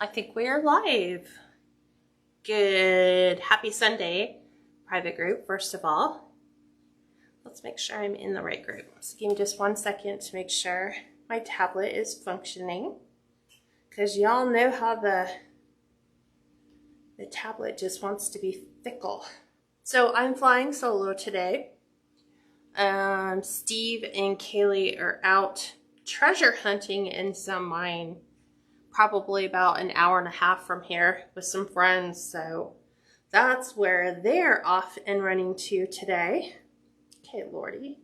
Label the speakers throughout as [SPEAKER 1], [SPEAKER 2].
[SPEAKER 1] I think we are live. Good, happy Sunday, private group, first of all. Let's make sure I'm in the right group. So give me just 1 second to make sure my tablet is functioning. Because y'all know how the tablet just wants to be fickle. So I'm flying solo today. Steve and Kaylee are out treasure hunting in some mine, probably about an hour and a half from here with some friends. So that's where they're off and running to today. Okay, Lordy,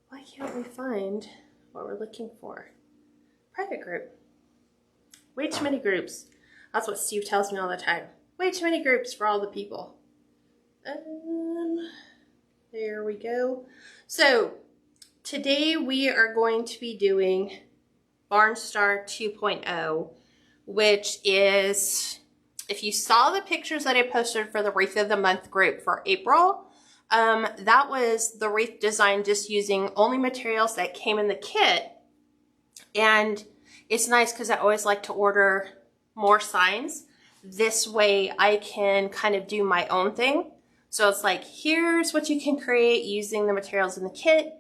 [SPEAKER 1] why can't we find what we're looking for? Private group. Way too many groups. That's what Steve tells me all the time. Way too many groups for all the people. There we go. So today we are going to be doing Barnstar 2.0, which is, if you saw the pictures that I posted for the Wreath of the Month group for April, that was the wreath design just using only materials that came in the kit. And it's nice because I always like to order more signs. This way I can kind of do my own thing. So it's like, here's what you can create using the materials in the kit.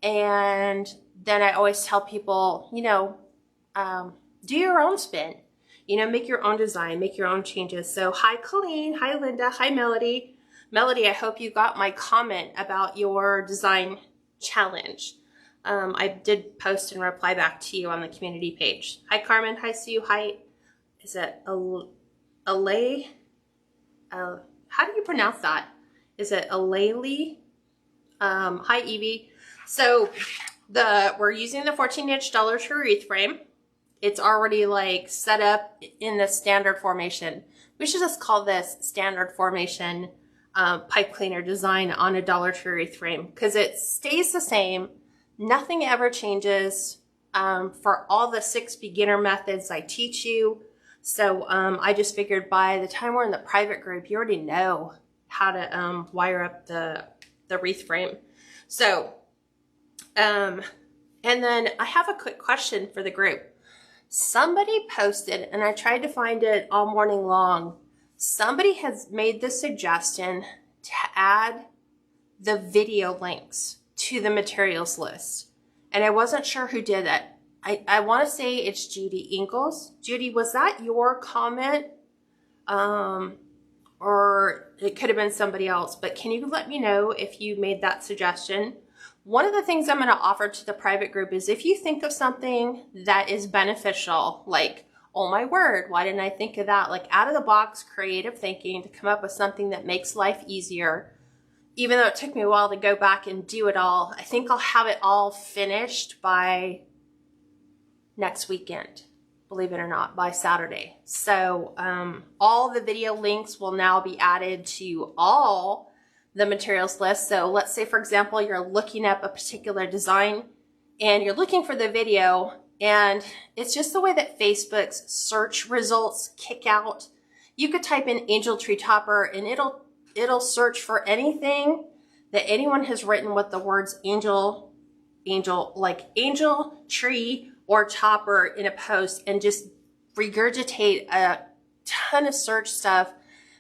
[SPEAKER 1] And then I always tell people, you know, do your own spin. You know, make your own design, make your own changes. So hi Colleen, hi Linda, hi Melody. Melody, I hope you got my comment about your design challenge. I did post and reply back to you on the community page. Hi Carmen, hi Sue, hi, is it Alay? How do you pronounce that? Is it Alayli? Hi Evie. So we're using the 14-inch Dollar Tree wreath frame. It's already like set up in the standard formation. We should just call this standard formation pipe cleaner design on a Dollar Tree wreath frame because it stays the same. Nothing ever changes for all the 6 beginner methods I teach you. So I just figured by the time we're in the private group, you already know how to wire up the wreath frame. So, and then I have a quick question for the group. Somebody posted, and I tried to find it all morning long. Somebody has made the suggestion to add the video links to the materials list. And I wasn't sure who did it. I want to say it's Judy Ingalls. Judy, was that your comment? Or it could have been somebody else, but can you let me know if you made that suggestion? One of the things I'm going to offer to the private group is if you think of something that is beneficial, like, oh my word, why didn't I think of that? Like out of the box creative thinking to come up with something that makes life easier. Even though it took me a while to go back and do it all, I think I'll have it all finished by next weekend. Believe it or not, by Saturday. So all the video links will now be added to all the materials list. So let's say, for example, you're looking up a particular design and you're looking for the video, and it's just the way that Facebook's search results kick out. You could type in angel tree topper and it'll search for anything that anyone has written with the words angel tree or topper in a post, and just regurgitate a ton of search stuff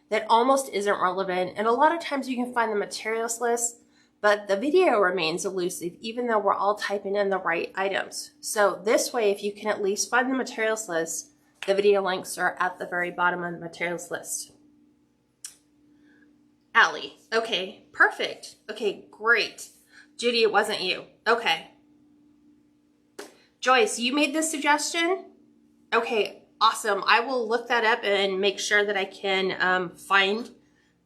[SPEAKER 1] that almost isn't relevant. And a lot of times you can find the materials list, but the video remains elusive, even though we're all typing in the right items. So this way, if you can at least find the materials list, the video links are at the very bottom of the materials list. Allie, okay, perfect. Okay, great. Judy, it wasn't you. Okay. Joyce, you made this suggestion? Okay, awesome. I will look that up and make sure that I can find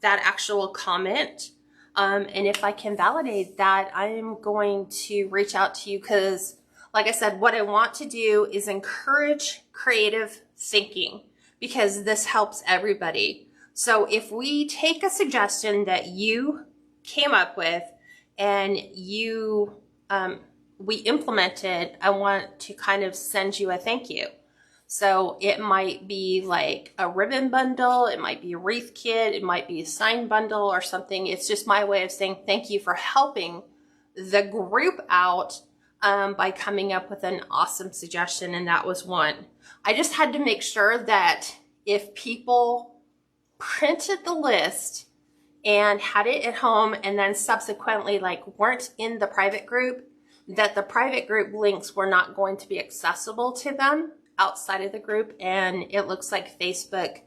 [SPEAKER 1] that actual comment. And if I can validate that, I'm going to reach out to you because, like I said, what I want to do is encourage creative thinking because this helps everybody. So if we take a suggestion that you came up with and you we implemented, I want to kind of send you a thank you. So it might be like a ribbon bundle, it might be a wreath kit, it might be a sign bundle or something. It's just my way of saying thank you for helping the group out by coming up with an awesome suggestion, and that was one. I just had to make sure that if people printed the list and had it at home and then subsequently like weren't in the private group, that the private group links were not going to be accessible to them outside of the group. And it looks like Facebook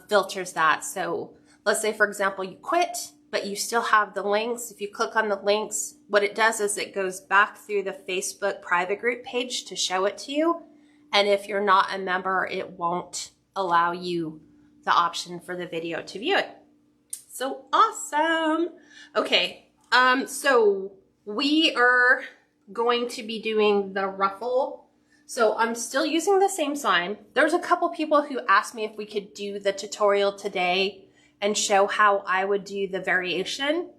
[SPEAKER 1] filters that. So let's say, for example, you quit, but you still have the links. If you click on the links, what it does is it goes back through the Facebook private group page to show it to you. And if you're not a member, it won't allow you the option for the video to view it. So awesome. Okay, so we are going to be doing the ruffle. So I'm still using the same sign. There's a couple people who asked me if we could do the tutorial today and show how I would do the variation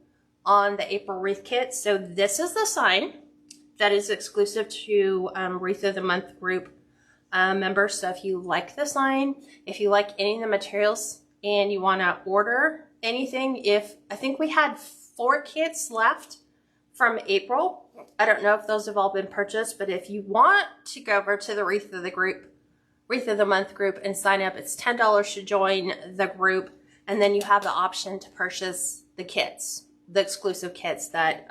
[SPEAKER 1] on the April Wreath kit. So this is the sign that is exclusive to Wreath of the Month group members. So if you like the sign, if you like any of the materials and you want to order anything, I think we had 4 kits left from April. I don't know if those have all been purchased, but if you want to go over to the Wreath of the Month group and sign up, it's $10 to join the group, and then you have the option to purchase the kits, the exclusive kits that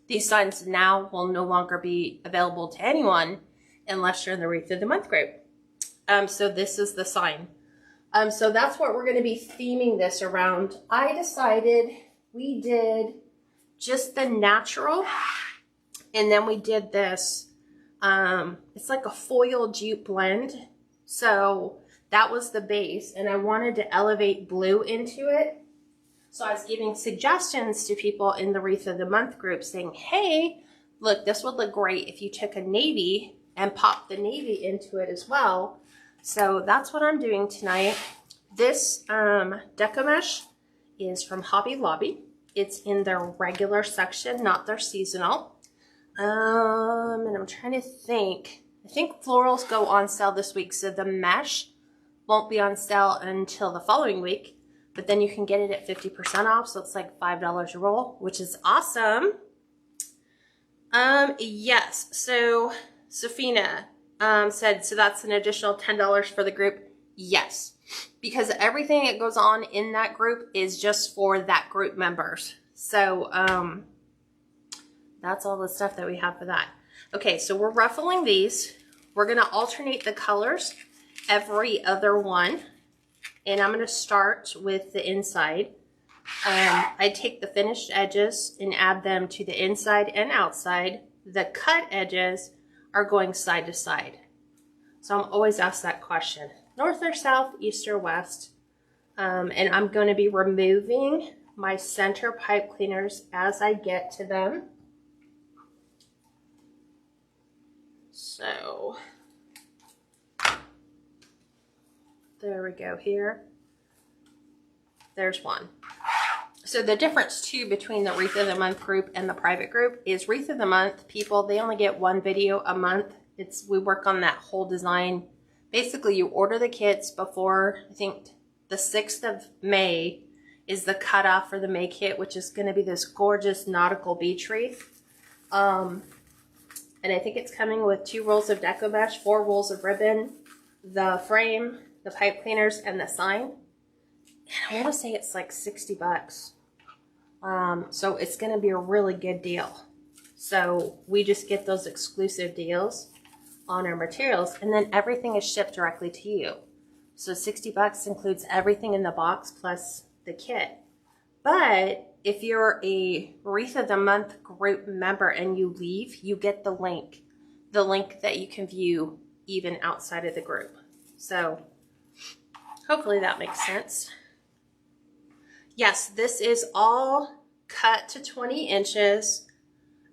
[SPEAKER 1] these signs now will no longer be available to anyone unless you're in the Wreath of the Month group. So this is the sign. So that's what we're going to be theming this around. I decided we did just the natural, and then we did this, it's like a foil jute blend. So that was the base, and I wanted to elevate blue into it. So I was giving suggestions to people in the Wreath of the Month group saying, hey, look, this would look great if you took a navy and popped the navy into it as well. So that's what I'm doing tonight. This Deco Mesh is from Hobby Lobby. It's in their regular section, not their seasonal. And I'm trying to think. I think florals go on sale this week, so the mesh won't be on sale until the following week. But then you can get it at 50% off, so it's like $5 a roll, which is awesome. Yes, so Safina said, so that's an additional $10 for the group. Yes, because everything that goes on in that group is just for that group members. So that's all the stuff that we have for that. Okay, so we're ruffling these. We're going to alternate the colors every other one. And I'm going to start with the inside. I take the finished edges and add them to the inside and outside. The cut edges are going side to side. So I'm always asked that question. North or south, east or west. And I'm going to be removing my center pipe cleaners as I get to them. So there we go here. There's one. So the difference too between the Wreath of the Month group and the private group is Wreath of the Month people, they only get 1 video a month. We work on that whole design. Basically you order the kits before, I think the 6th of May is the cutoff for the May kit, which is going to be this gorgeous nautical beach wreath. And I think it's coming with 2 rolls of Deco Mesh, 4 rolls of ribbon, the frame, the pipe cleaners, and the sign. And I want to say it's like 60 bucks. So it's going to be a really good deal. So we just get those exclusive deals on our materials, and then everything is shipped directly to you. So 60 bucks includes everything in the box plus the kit. But if you're a Wreath of the Month group member and you leave, you get the link that you can view even outside of the group. So hopefully that makes sense. Yes, this is all cut to 20 inches.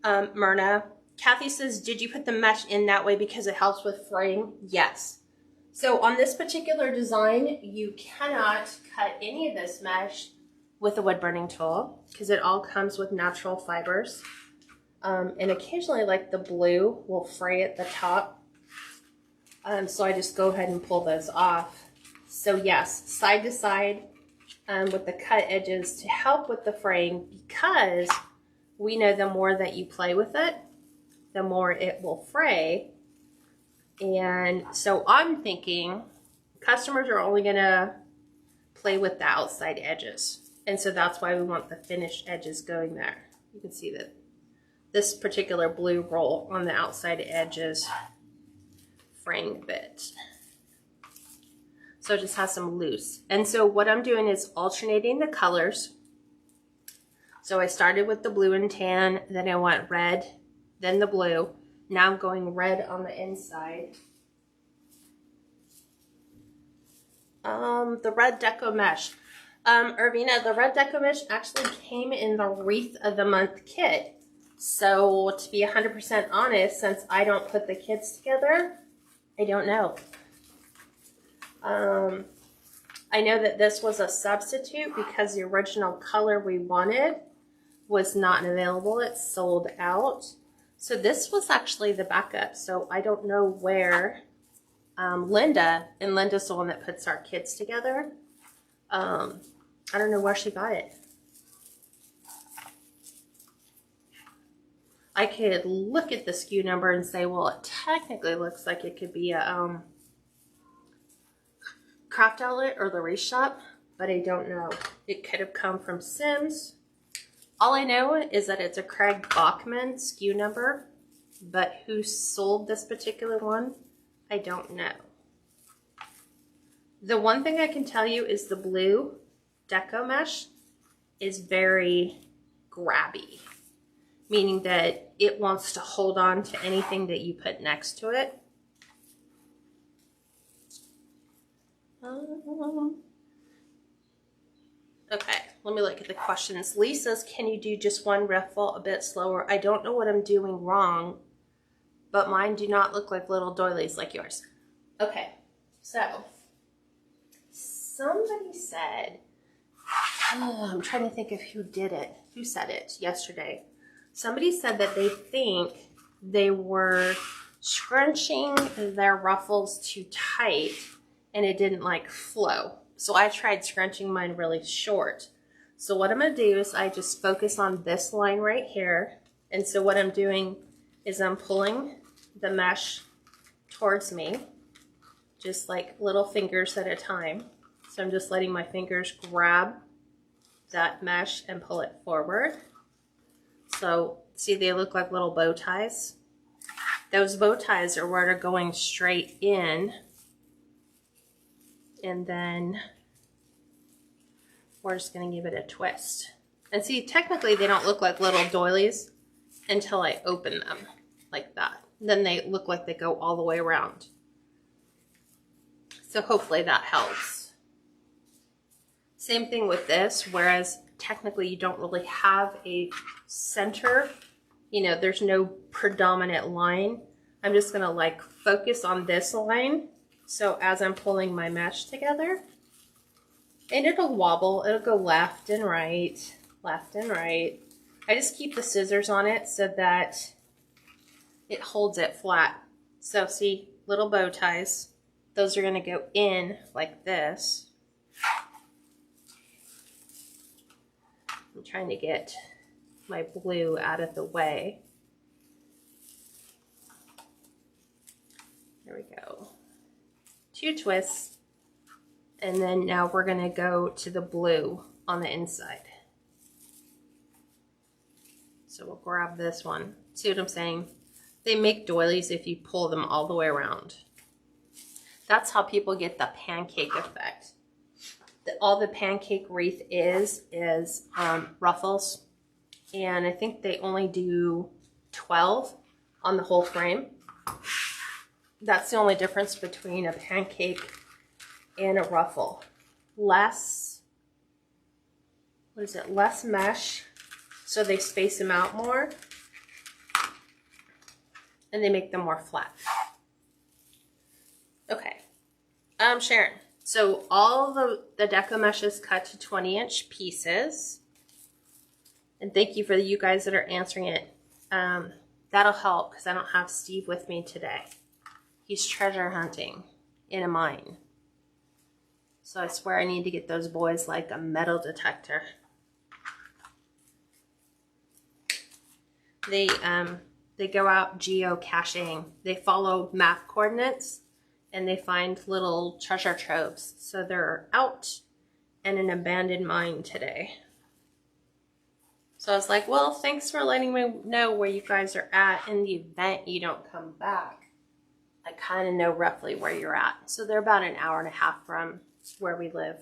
[SPEAKER 1] Myrna. Kathy says, did you put the mesh in that way because it helps with fraying? Yes. So on this particular design, you cannot cut any of this mesh with a wood burning tool because it all comes with natural fibers. And occasionally, like the blue will fray at the top. So I just go ahead and pull those off. So yes, side to side with the cut edges to help with the fraying, because we know the more that you play with it, the more it will fray. And so I'm thinking customers are only gonna play with the outside edges. And so that's why we want the finished edges going there. You can see that this particular blue roll on the outside edges fraying a bit. So it just has some loose. And so what I'm doing is alternating the colors. So I started with the blue and tan, then I went red, then the blue. Now I'm going red on the inside. The red deco mesh. Irvina, the red deco mesh actually came in the Wreath of the Month kit. So to be 100% honest, since I don't put the kits together, I don't know. I know that this was a substitute because the original color we wanted was not available. It's sold out. So this was actually the backup. So I don't know where Linda, and Linda's the one that puts our kits together. I don't know where she got it. I could look at the SKU number and say, well, it technically looks like it could be a craft outlet or the Wreath shop, but I don't know. It could have come from Sims. All I know is that it's a Craig Bachman SKU number, but who sold this particular one, I don't know. The one thing I can tell you is the blue deco mesh is very grabby, meaning that it wants to hold on to anything that you put next to it. Okay, let me look at the questions. Lee says, can you do just one ruffle a bit slower? I don't know what I'm doing wrong, but mine do not look like little doilies like yours. Okay, so somebody said, oh, I'm trying to think of who did it. Who said it yesterday? Somebody said that they think they were scrunching their ruffles too tight and it didn't like flow. So I tried scrunching mine really short. So what I'm gonna do is I just focus on this line right here. And so what I'm doing is I'm pulling the mesh towards me, just like little fingers at a time. So I'm just letting my fingers grab that mesh and pull it forward. So see, they look like little bow ties. Those bow ties are where they're going straight in. And then we're just going to give it a twist. And see, technically they don't look like little doilies until I open them like that. Then they look like they go all the way around. So hopefully that helps. Same thing with this, whereas technically you don't really have a center, you know, there's no predominant line. I'm just going to like focus on this line. So as I'm pulling my mesh together, and it'll wobble, it'll go left and right, left and right. I just keep the scissors on it so that it holds it flat. So see, little bow ties, those are gonna go in like this. I'm trying to get my blue out of the way. There we go. 2 twists, and then now we're going to go to the blue on the inside. So we'll grab this one. See what I'm saying? They make doilies if you pull them all the way around. That's how people get the pancake effect. All the pancake wreath is ruffles, and I think they only do 12 on the whole frame. That's the only difference between a pancake and a ruffle. Less, what is it, less mesh, so they space them out more, and they make them more flat. Okay, Sharon, so all the deco mesh is cut to 20-inch pieces, and thank you for you guys that are answering it. That'll help because I don't have Steve with me today. He's treasure hunting in a mine. So I swear I need to get those boys like a metal detector. They go out geocaching. They follow map coordinates and they find little treasure troves. So they're out in an abandoned mine today. So I was like, well, thanks for letting me know where you guys are at in the event you don't come back. I kind of know roughly where you're at. So they're about an hour and a half from where we live.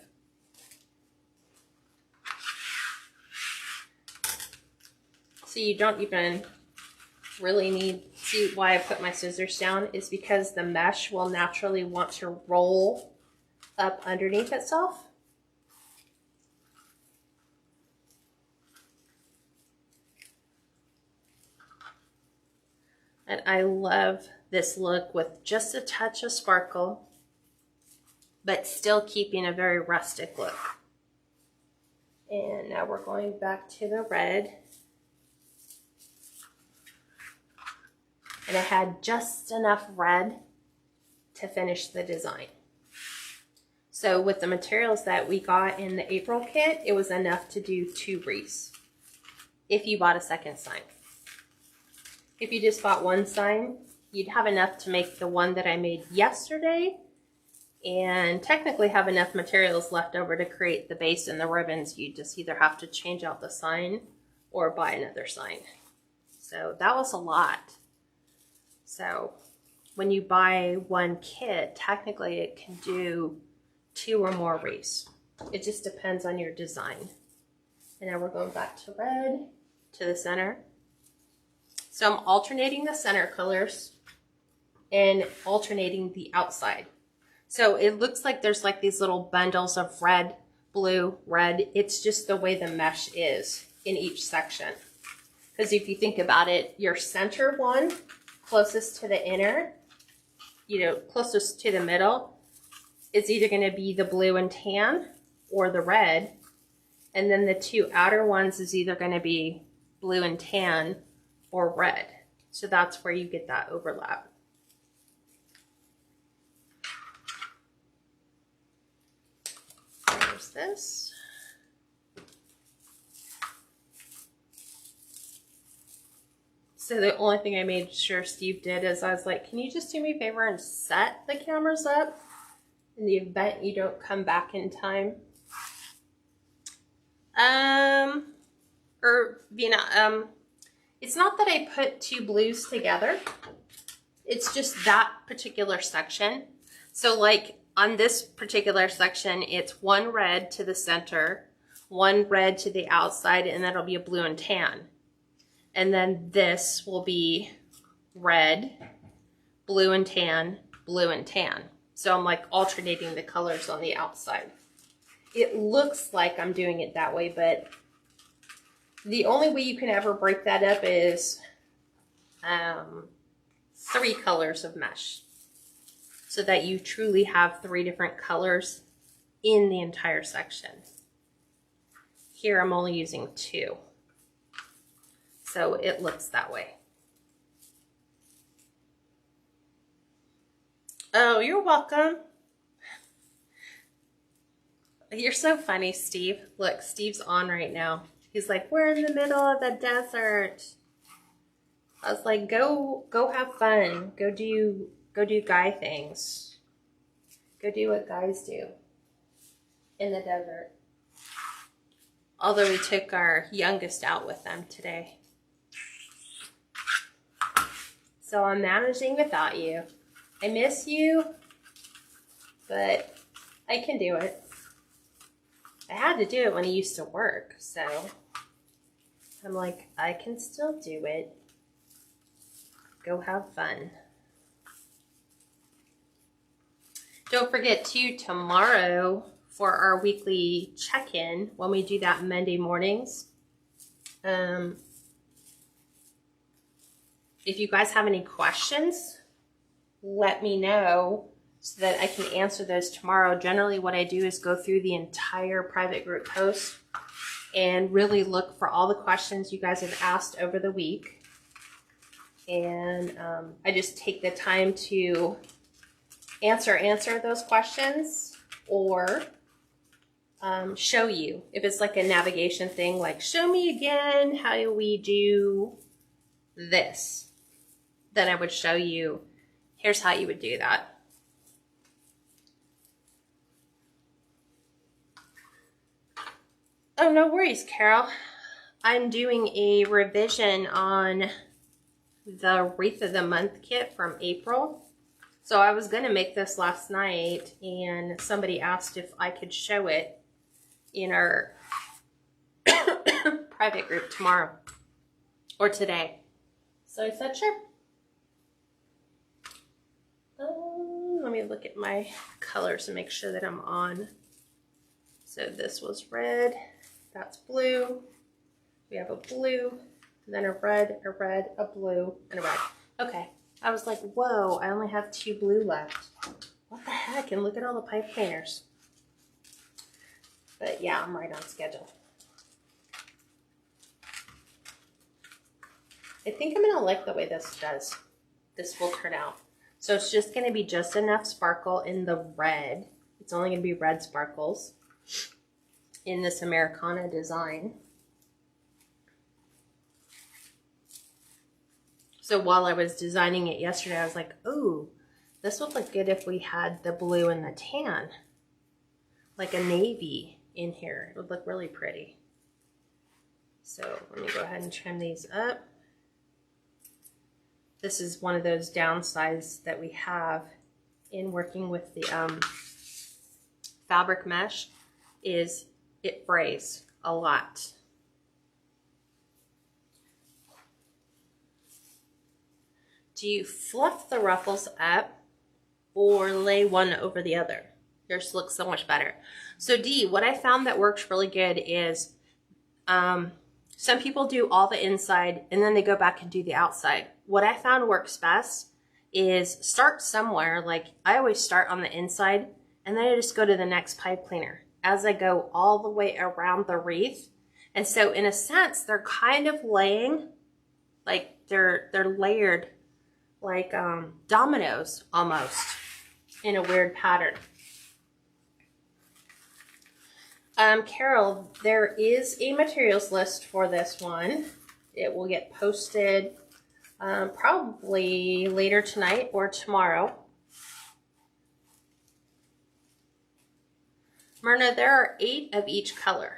[SPEAKER 1] So you don't even really need, see why I put my scissors down is because the mesh will naturally want to roll up underneath itself. And I love this look with just a touch of sparkle, but still keeping a very rustic look. And now we're going back to the red. And I had just enough red to finish the design. So with the materials that we got in the April kit, it was enough to do 2 wreaths if you bought a second sign. If you just bought 1 sign, you'd have enough to make the one that I made yesterday and technically have enough materials left over to create the base and the ribbons. You just either have to change out the sign or buy another sign. So that was a lot. So when you buy 1 kit, technically it can do 2 or more wreaths. It just depends on your design. And now we're going back to red, to the center. So I'm alternating the center colors and alternating the outside. So it looks like there's like these little bundles of red, blue, red. It's just the way the mesh is in each section. Because if you think about it, your center one, closest to the inner, you know, closest to the middle, is either going to be the blue and tan or the red. And then the 2 outer ones is either going to be blue and tan or red. So that's where you get that overlap. There's this. So the only thing I made sure Steve did is I was like, can you just do me a favor and set the cameras up in the event you don't come back in time? It's not that I put 2 blues together. It's just that particular section. So like on this particular section, it's 1 red to the center, 1 red to the outside, and that'll be a blue and tan. And then this will be red, blue and tan, blue and tan. So I'm like alternating the colors on the outside. It looks like I'm doing it that way, but the only way you can ever break that up is 3 colors of mesh, so that you truly have 3 different colors in the entire section. Here I'm only using 2, so it looks that way. Oh, you're welcome. You're so funny, Steve. Look, Steve's on right now. He's like, we're in the middle of the desert. I was like, go have fun. Go do guy things. Go do what guys do in the desert. Although we took our youngest out with them today. So I'm managing without you. I miss you, but I can do it. I had to do it when he used to work, so I'm like, I can still do it. Go have fun. Don't forget too, tomorrow for our weekly check-in, when we do that Monday mornings, if you guys have any questions, let me know so that I can answer those tomorrow. Generally what I do is go through the entire private group post and really look for all the questions you guys have asked over the week. And I just take the time to answer those questions, or show you. If it's like a navigation thing, like show me again how do we do this, then I would show you, here's how you would do that. Oh, no worries, Carol. I'm doing a revision on the Wreath of the Month kit from April. So I was going to make this last night, and somebody asked if I could show it in our private group tomorrow or today. So I said, sure. Let me look at my colors and make sure that I'm on. So this was red, that's blue. We have a blue, and then a red, a blue, and a red. Okay, I was like, whoa, I only have 2 blue left. What the heck? And look at all the pipe cleaners. But yeah, I'm right on schedule. I think I'm gonna like the way this will turn out. So it's just gonna be just enough sparkle in the red. It's only gonna be red sparkles in this Americana design. So while I was designing it yesterday, I was like, ooh, this would look good if we had the blue and the tan, like a navy in here. It would look really pretty. So let me go ahead and trim these up. This is one of those downsides that we have in working with the fabric mesh, is it frays a lot. Do you fluff the ruffles up or lay one over the other? Yours looks so much better. So Dee, what I found that works really good is some people do all the inside and then they go back and do the outside. What I found works best is start somewhere. Like I always start on the inside and then I just go to the next pipe cleaner as I go all the way around the wreath. And so in a sense, they're kind of laying, like they're layered like dominoes almost in a weird pattern. Carol, there is a materials list for this one. It will get posted probably later tonight or tomorrow. Myrna, there are 8 of each color.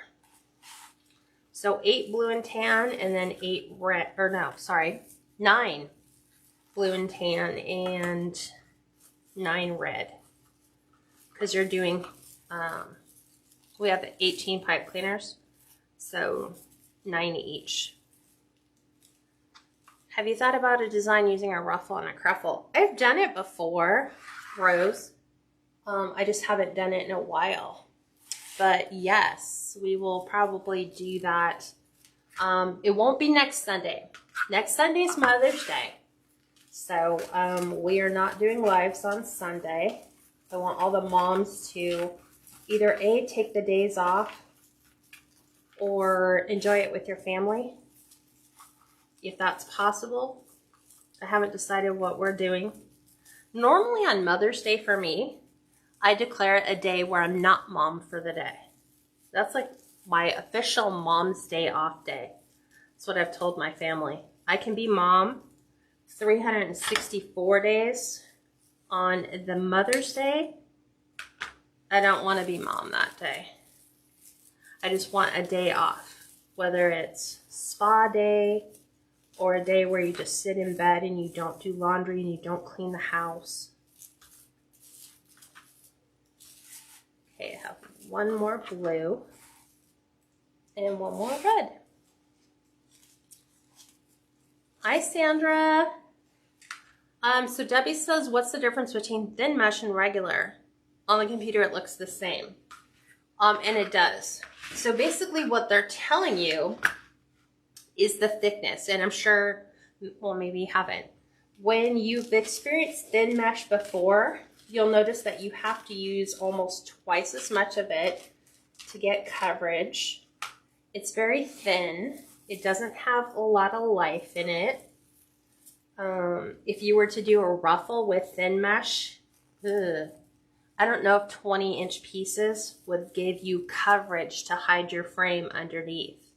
[SPEAKER 1] So 8 blue and tan, and then 8 red, or no, sorry, 9 blue and tan and 9 red. Because you're doing, we have 18 pipe cleaners, so 9 each. Have you thought about a design using a ruffle and a ruffle? I've done it before, Rose. I just haven't done it in a while. But yes, we will probably do that. It won't be next Sunday. Next Sunday is Mother's Day. So we are not doing lives on Sunday. I want all the moms to either A, take the days off or enjoy it with your family, if that's possible. I haven't decided what we're doing. Normally on Mother's Day for me, I declare it a day where I'm not mom for the day. That's like my official mom's day off day. That's what I've told my family. I can be mom 364 days. On the Mother's Day, I don't want to be mom that day. I just want a day off, whether it's spa day or a day where you just sit in bed and you don't do laundry and you don't clean the house. Okay, I have one more blue and one more red. Hi, Sandra. So Debbie says, what's the difference between thin mesh and regular? On the computer, it looks the same. And it does. So basically what they're telling you is the thickness. And I'm sure, well, maybe you haven't. When you've experienced thin mesh before, you'll notice that you have to use almost twice as much of it to get coverage. It's very thin. It doesn't have a lot of life in it. If you were to do a ruffle with thin mesh, I don't know if 20-inch pieces would give you coverage to hide your frame underneath.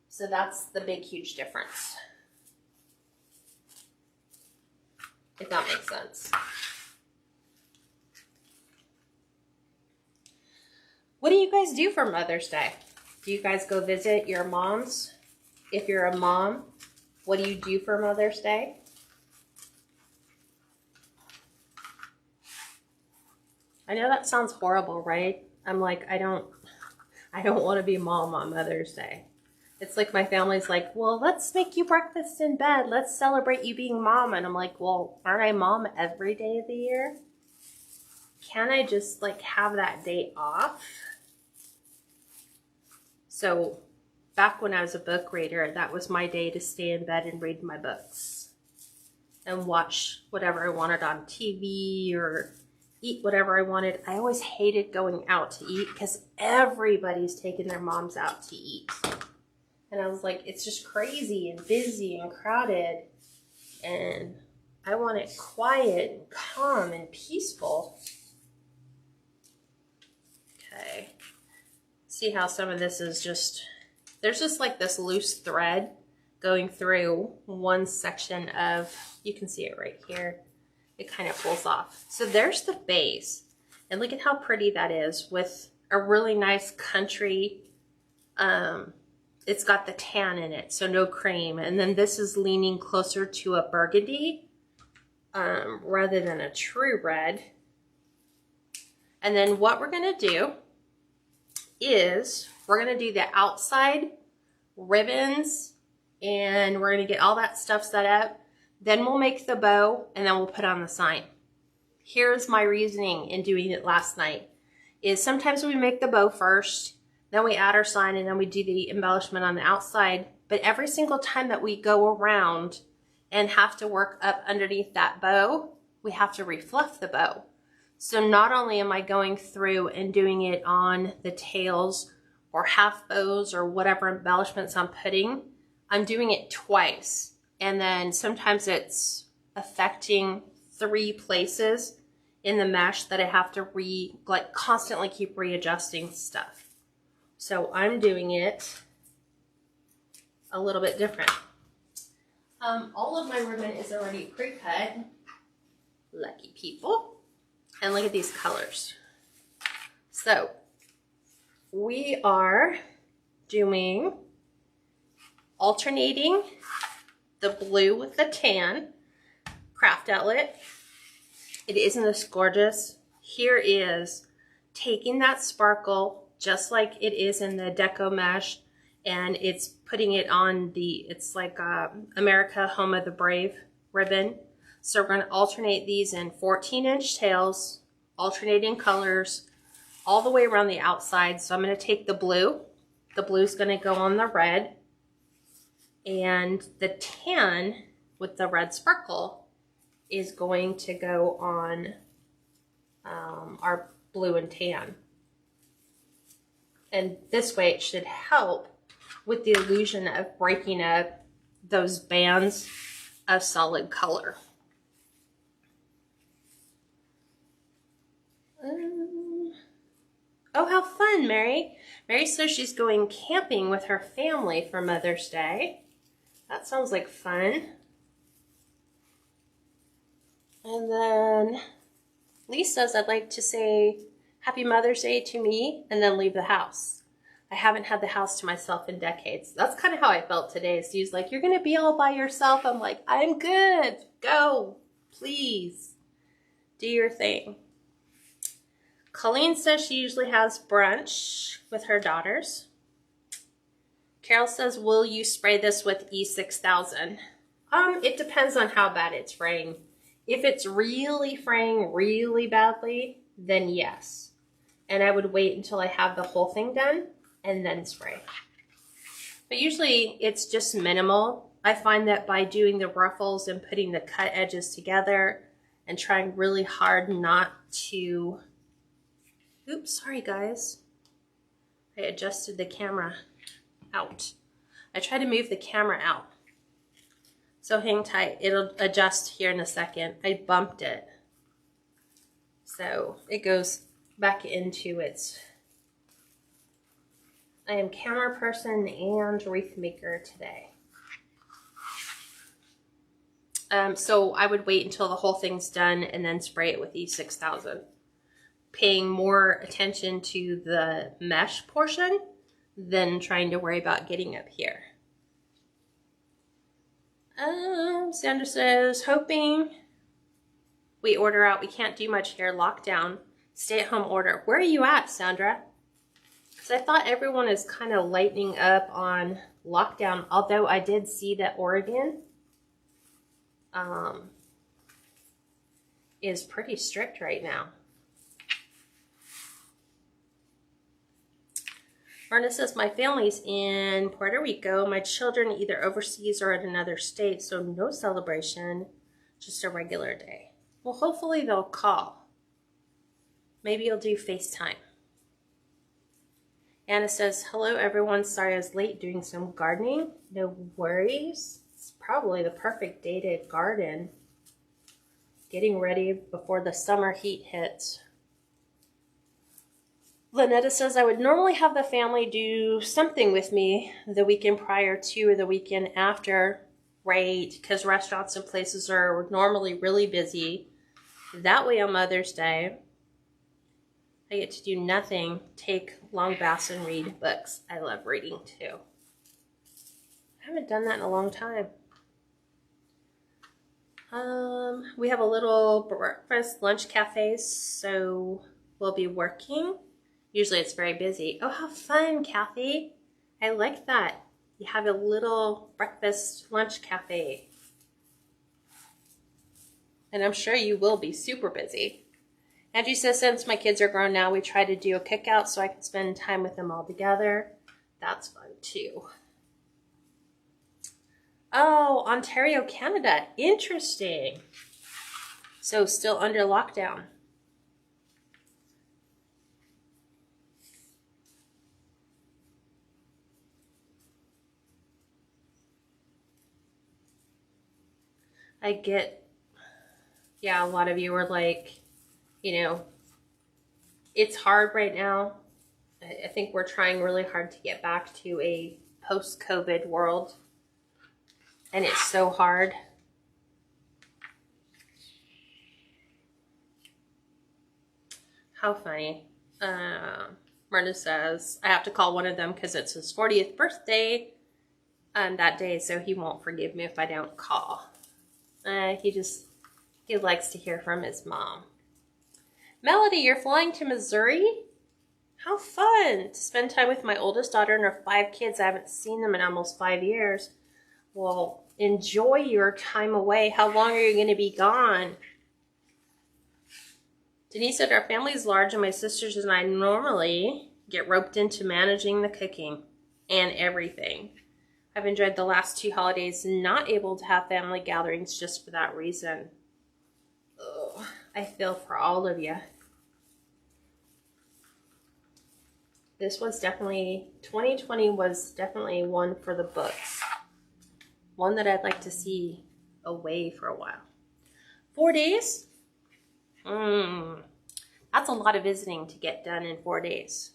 [SPEAKER 1] So that's the big, huge difference. If that makes sense. What do you guys do for Mother's Day? Do you guys go visit your moms? If you're a mom, what do you do for Mother's Day? I know that sounds horrible, right? I'm like, I don't want to be mom on Mother's Day. It's like my family's like, well, let's make you breakfast in bed. Let's celebrate you being mom. And I'm like, well, aren't I mom every day of the year? Can't I just like have that day off? So back when I was a book reader, that was my day to stay in bed and read my books and watch whatever I wanted on TV or eat whatever I wanted. I always hated going out to eat because everybody's taking their moms out to eat. And I was like, it's just crazy and busy and crowded. And I want it quiet and calm and peaceful. Okay. See how some of this is just, there's just like this loose thread going through one section of, you can see it right here. It kind of pulls off. So there's the base. And look at how pretty that is with a really nice country, it's got the tan in it, so no cream. And then this is leaning closer to a burgundy rather than a true red. And then what we're gonna do is we're gonna do the outside ribbons and we're gonna get all that stuff set up. Then we'll make the bow and then we'll put on the sign. Here's my reasoning in doing it last night is sometimes we make the bow first, then we add our sign and then we do the embellishment on the outside. But every single time that we go around and have to work up underneath that bow, we have to refluff the bow. So not only am I going through and doing it on the tails or half bows or whatever embellishments I'm putting, I'm doing it twice. And then sometimes it's affecting 3 places in the mesh that I have to constantly keep readjusting stuff. So I'm doing it a little bit different. All of my ribbon is already pre-cut. Lucky people. And look at these colors. So we are doing alternating the blue with the tan craft outlet. It isn't this gorgeous. Here is taking that sparkle just like it is in the deco mesh, and it's putting it on the, it's like America Home of the Brave ribbon. So we're going to alternate these in 14-inch tails, alternating colors all the way around the outside. So I'm going to take the blue. The blue is going to go on the red, and the tan with the red sparkle is going to go on our blue and tan. And this way it should help with the illusion of breaking up those bands of solid color. Oh, how fun, Mary. Mary says she's going camping with her family for Mother's Day. That sounds like fun. And then Lee says, I'd like to say Happy Mother's Day to me and then leave the house. I haven't had the house to myself in decades. That's kind of how I felt today. Sue's like, you're going to be all by yourself. I'm like, I'm good. Go. Please. Do your thing. Colleen says she usually has brunch with her daughters. Carol says, will you spray this with E6000? It depends on how bad it's fraying. If it's really fraying really badly, then yes. And I would wait until I have the whole thing done and then spray. But usually it's just minimal. I find that by doing the ruffles and putting the cut edges together and trying really hard not to, oops, sorry guys. I adjusted the camera out. I tried to move the camera out. So hang tight, it'll adjust here in a second. I bumped it. So it goes back into its, I am camera person and wreath maker today. So I would wait until the whole thing's done and then spray it with E6000. Paying more attention to the mesh portion than trying to worry about getting up here. Sandra says, hoping we order out. We can't do much here. Lockdown. Stay-at-home order. Where are you at, Sandra? Because I thought everyone is kind of lightening up on lockdown, although I did see that Oregon is pretty strict right now. Marna says, my family's in Puerto Rico. My children either overseas or at another state, so no celebration, just a regular day. Well, hopefully they'll call. Maybe you'll do FaceTime. Anna says, hello everyone. Sorry I was late doing some gardening. No worries. It's probably the perfect day to garden. Getting ready before the summer heat hits. Lynetta says, I would normally have the family do something with me the weekend prior to or the weekend after, right? Because restaurants and places are normally really busy. That way on Mother's Day, I get to do nothing, take long baths and read books. I love reading too. I haven't done that in a long time. We have a little breakfast lunch cafe, so we'll be working. Usually it's very busy. Oh, how fun, Kathy. I like that. You have a little breakfast lunch cafe. And I'm sure you will be super busy. Angie says, since my kids are grown now, we try to do a cookout so I can spend time with them all together. That's fun too. Oh, Ontario, Canada. Interesting. So still under lockdown. I get, yeah, a lot of you are like, you know, it's hard right now. I think we're trying really hard to get back to a post-COVID world. And it's so hard. How funny. Myrna says, I have to call one of them because it's his 40th birthday that day, so he won't forgive me if I don't call. He likes to hear from his mom. Melody, you're flying to Missouri? How fun to spend time with my oldest daughter and her 5 kids. I haven't seen them in almost 5 years. Well, enjoy your time away. How long are you going to be gone? Denise said, our family is large and my sisters and I normally get roped into managing the cooking and everything. I've enjoyed the last 2 holidays, not able to have family gatherings just for that reason. Ugh, I feel for all of you. This was definitely, 2020 was definitely one for the books. One that I'd like to see away for a while. 4 days? That's a lot of visiting to get done in 4 days.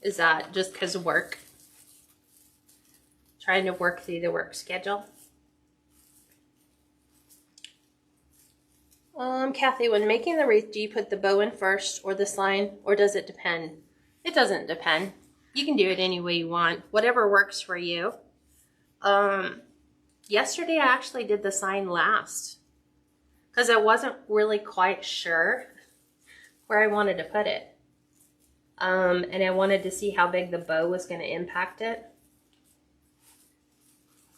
[SPEAKER 1] Is that just because of work? Trying to work through the work schedule? Kathy, when making the wreath, do you put the bow in first or the sign, or does it depend? It doesn't depend. You can do it any way you want, whatever works for you. Yesterday I actually did the sign last because I wasn't really quite sure where I wanted to put it. And I wanted to see how big the bow was going to impact it.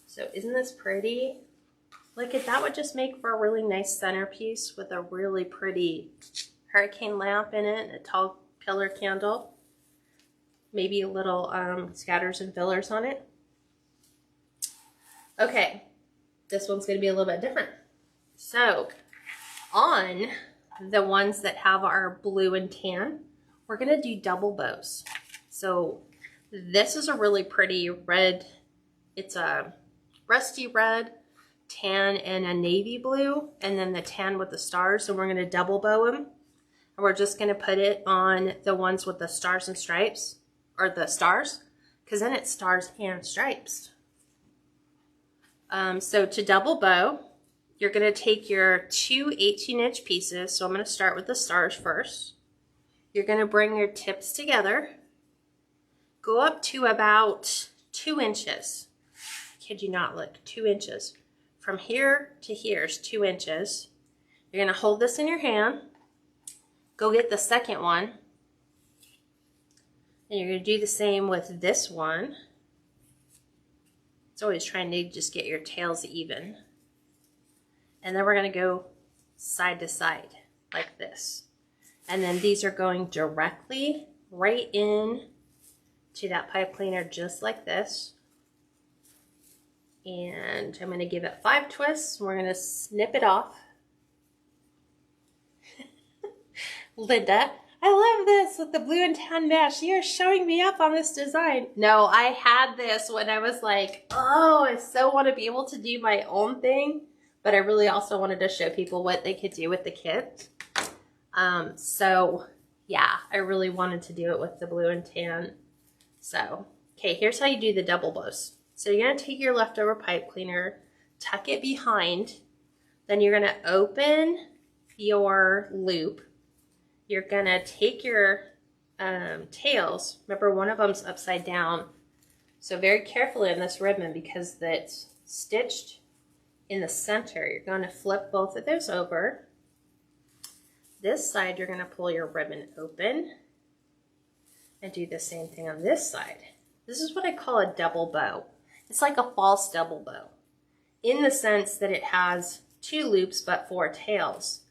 [SPEAKER 1] So isn't this pretty? Look at that, would just make for a really nice centerpiece with a really pretty hurricane lamp in it and a tall pillar candle. Maybe a little scatters and fillers on it. Okay, this one's going to be a little bit different. So on the ones that have our blue and tan, we're going to do double bows. So this is a really pretty red. It's a rusty red, tan, and a navy blue, and then the tan with the stars. So we're going to double bow them. And we're just going to put it on the ones with the stars and stripes, or the stars, because then it's stars and stripes. So to double bow, you're going to take your 2 18-inch pieces. So I'm going to start with the stars first. You're going to bring your tips together go up to about 2 inches. Kid you not, look, 2 inches. From here to here is 2 inches. You're gonna hold this in your hand, go get the second one, and you're gonna do the same with this one. It's always trying to just get your tails even. And then we're gonna go side to side like this. And then these are going directly right in to that pipe cleaner just like this. And I'm gonna give it 5 twists. We're gonna snip it off. Linda, I love this with the blue and tan mesh. You're showing me up on this design. No, I had this when I was like, oh, I so want to be able to do my own thing, but I really also wanted to show people what they could do with the kit. So yeah, I really wanted to do it with the blue and tan. So, okay, here's how you do the double bows. So you're gonna take your leftover pipe cleaner, tuck it behind, then you're gonna open your loop. You're gonna take your tails. Remember, one of them's upside down. So very carefully on this ribbon, because that's stitched in the center, you're gonna flip both of those over. This side, you're gonna pull your ribbon open and do the same thing on this side. This is what I call a double bow. It's like a false double bow in the sense that it has 2 loops but 4 tails.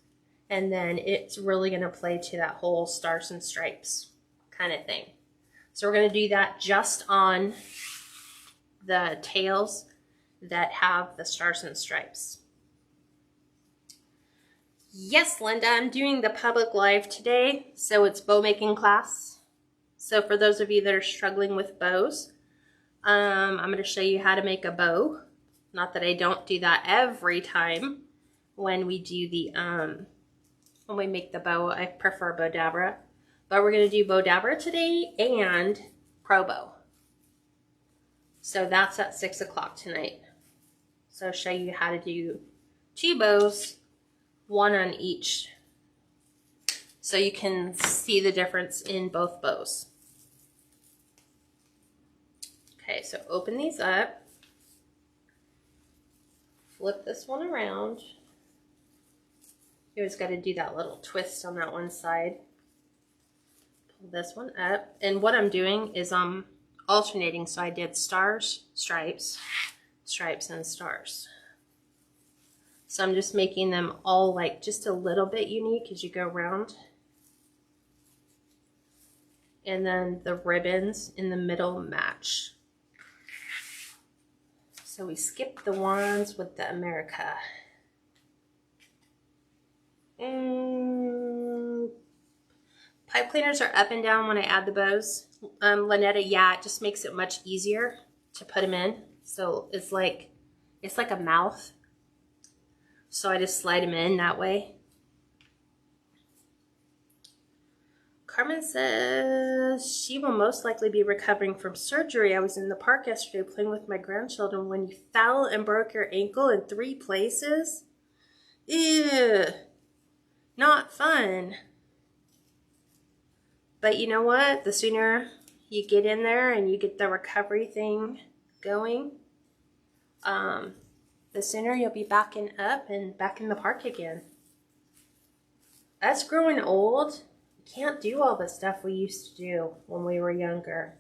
[SPEAKER 1] And then it's really going to play to that whole stars and stripes kind of thing. So we're going to do that just on the tails that have the stars and stripes. Yes, Linda, I'm doing the public live today, so it's bow making class. So for those of you that are struggling with bows, I'm going to show you how to make a bow. Not that I don't do that every time when we do the when we make the bow. I prefer bow dabra, but we're going to do bow dabra today and pro bow. So that's at 6 o'clock tonight. So I'll show you how to do 2 bows, 1 on each, so you can see the difference in both bows. Okay, so open these up, flip this one around. You always got to do that little twist on that one side. Pull this one up. And what I'm doing is I'm alternating. So I did stars, stripes, stripes, and stars. So I'm just making them all like just a little bit unique as you go around. And then the ribbons in the middle match. So we skip the ones with the America. Pipe cleaners are up and down when I add the bows. Lynetta, yeah, it just makes it much easier to put them in. So it's like a mouth. So I just slide them in that way. Carmen says she will most likely be recovering from surgery. I was in the park yesterday playing with my grandchildren when you fell and broke your ankle in 3 places. Ew. Not fun. But you know what? The sooner you get in there and you get the recovery thing going, the sooner you'll be backing up and back in the park again. Us growing old, we can't do all the stuff we used to do when we were younger.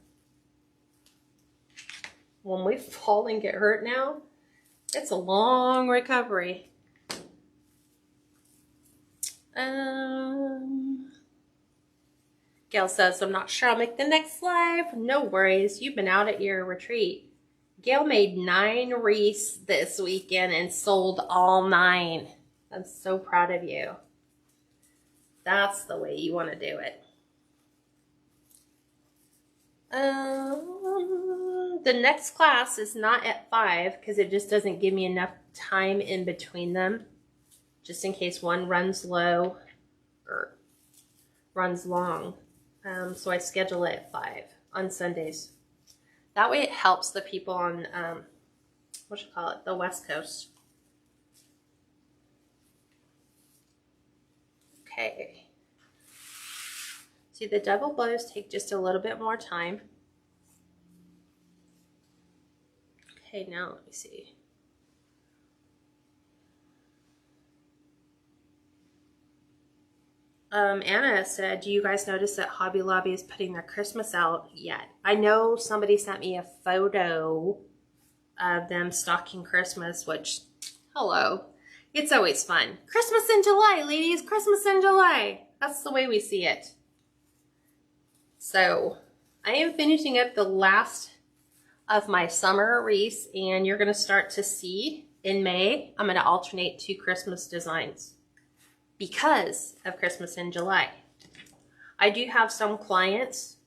[SPEAKER 1] When we fall and get hurt now, it's a long recovery. Gail says, I'm not sure I'll make the next live. No worries. You've been out at your retreat. Gail made 9 wreaths this weekend and sold all 9. I'm so proud of you. That's the way you want to do it. The next class is not at 5 because it just doesn't give me enough time in between them. Just in case one runs low or runs long. So I schedule it at 5 on Sundays. That way it helps the people on, the West Coast. Okay. See, the double bows take just a little bit more time. Okay, now let me see. Anna said, do you guys notice that Hobby Lobby is putting their Christmas out yet? I know somebody sent me a photo of them stocking Christmas, which, hello, it's always fun. Christmas in July, ladies, Christmas in July. That's the way we see it. So I am finishing up the last of my summer wreaths, and you're going to start to see in May, I'm going to alternate 2 Christmas designs because of Christmas in July. I do have some clients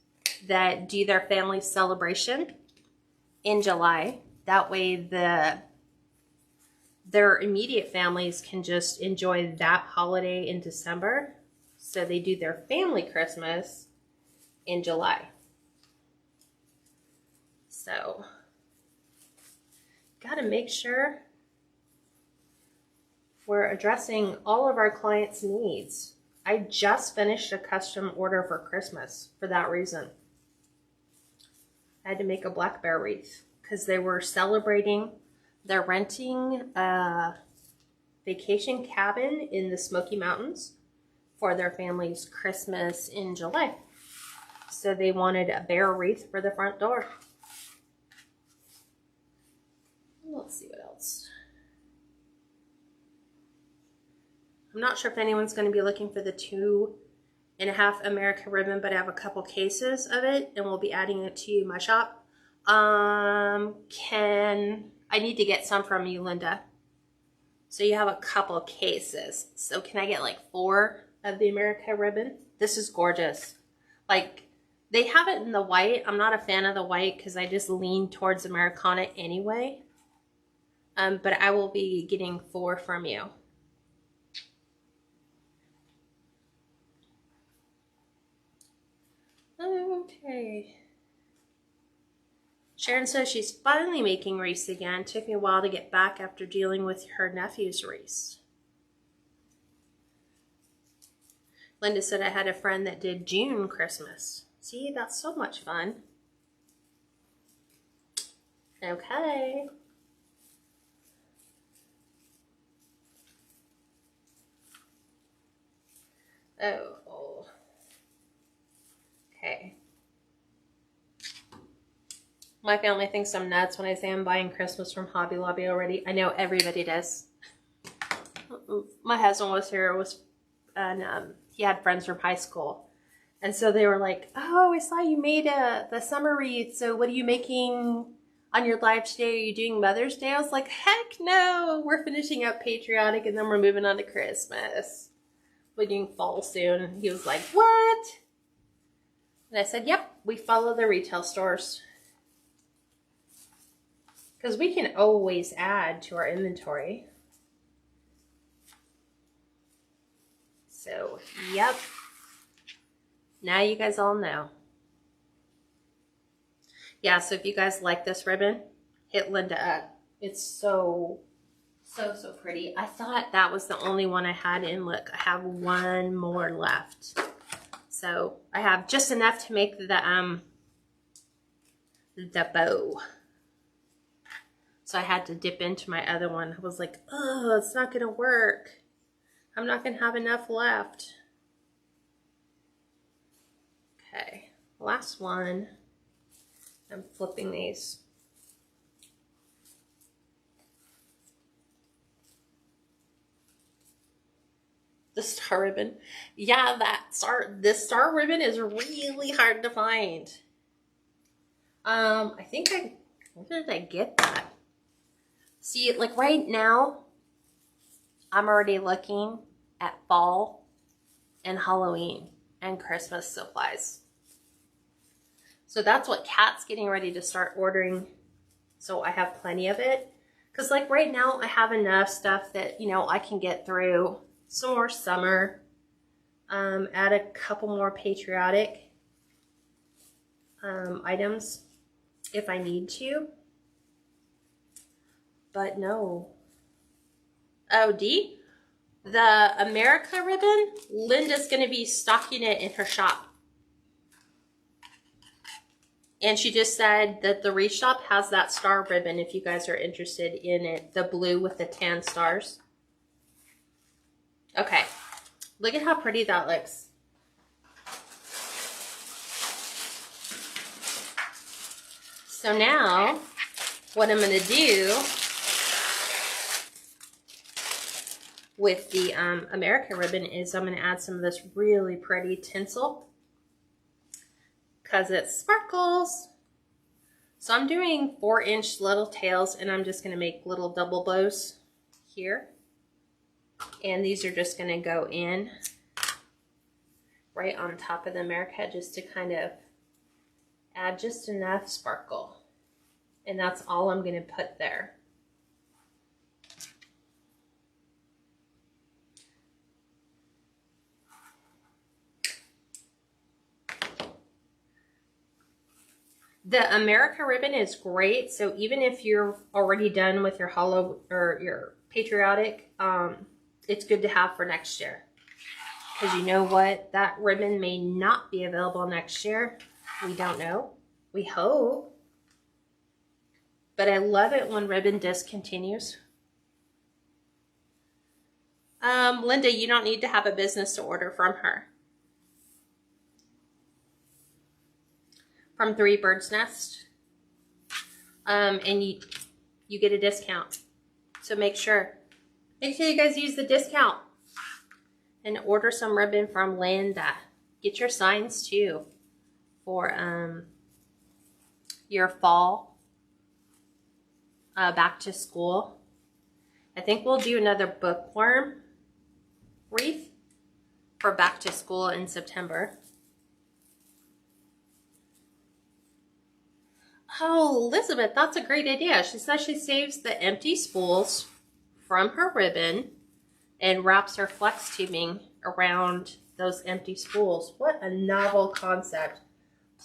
[SPEAKER 1] that do their family celebration in July. That way their immediate families can just enjoy that holiday in December. So they do their family Christmas in July. So, gotta make sure we're addressing all of our clients' needs. I just finished a custom order for Christmas for that reason. I had to make a black bear wreath because they were celebrating. They're renting a vacation cabin in the Smoky Mountains for their family's Christmas in July. So they wanted a bear wreath for the front door. Let's see what else. I'm not sure if anyone's going to be looking for the 2.5 America ribbon, but I have a couple cases of it and we'll be adding it to my shop. I need to get some from you, Linda. So you have a couple cases. So can I get like 4 of the America ribbon? This is gorgeous. Like, they have it in the white. I'm not a fan of the white because I just lean towards Americana anyway. But I will be getting 4 from you. Okay. Sharon says she's finally making wreaths again. Took me a while to get back after dealing with her nephew's wreaths. Linda said I had a friend that did June Christmas. See, that's so much fun. Okay. Oh. Okay. My family thinks I'm nuts when I say I'm buying Christmas from Hobby Lobby already. I know everybody does. My husband was here, and he had friends from high school. And so they were like, oh, I saw you made the summer wreath. So what are you making on your live today? Are you doing Mother's Day? I was like, heck no. We're finishing up Patriotic and then we're moving on to Christmas. We're doing fall soon. He was like, what? And I said, yep, we follow the retail stores. Because we can always add to our inventory. So, yep. Now you guys all know. Yeah, so if you guys like this ribbon, hit Linda up. It's so pretty. I thought that was the only one I had in. Look, I have one more left. So I have just enough to make the bow. So I had to dip into my other one. I was like, oh, it's not gonna work. I'm not gonna have enough left. Okay, last one. I'm flipping these. The star ribbon. Yeah, this star ribbon is really hard to find. I think where did I get that? See, like right now, I'm already looking at fall and Halloween and Christmas supplies. So that's what Kat's getting ready to start ordering. So I have plenty of it. Because like right now, I have enough stuff that, you know, I can get through. Some more summer. Add a couple more Patriotic items if I need to. But no. Oh, Dee, the America ribbon, Linda's going to be stocking it in her shop. And she just said that the Wreath shop has that star ribbon if you guys are interested in it. The blue with the tan stars. Okay. Look at how pretty that looks. So now, what I'm going to do with the America ribbon is I'm going to add some of this really pretty tinsel because it sparkles. So I'm doing 4-inch little tails, and I'm just going to make little double bows here. And these are just going to go in right on top of the America just to kind of add just enough sparkle. And that's all I'm going to put there. The America ribbon is great, so even if you're already done with your hollow or your Patriotic, it's good to have for next year. Because you know what? That ribbon may not be available next year. We don't know. We hope. But I love it when ribbon discontinues. Linda, you don't need to have a business to order from her. From Three Birds Nest. And you get a discount. So make sure you guys use the discount and order some ribbon from Linda. Get your signs too for your fall back to school. I think we'll do another bookworm wreath for back to school in September. Oh, Elizabeth, that's a great idea. She says she saves the empty spools from her ribbon and wraps her flex tubing around those empty spools. What a novel concept.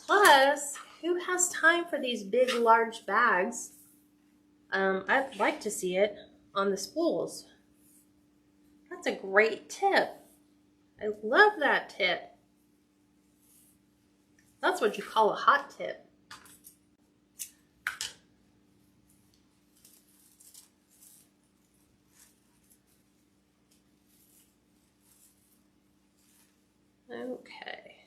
[SPEAKER 1] Plus, who has time for these big, large bags? I'd like to see it on the spools. That's a great tip. I love that tip. That's what you call a hot tip. Okay.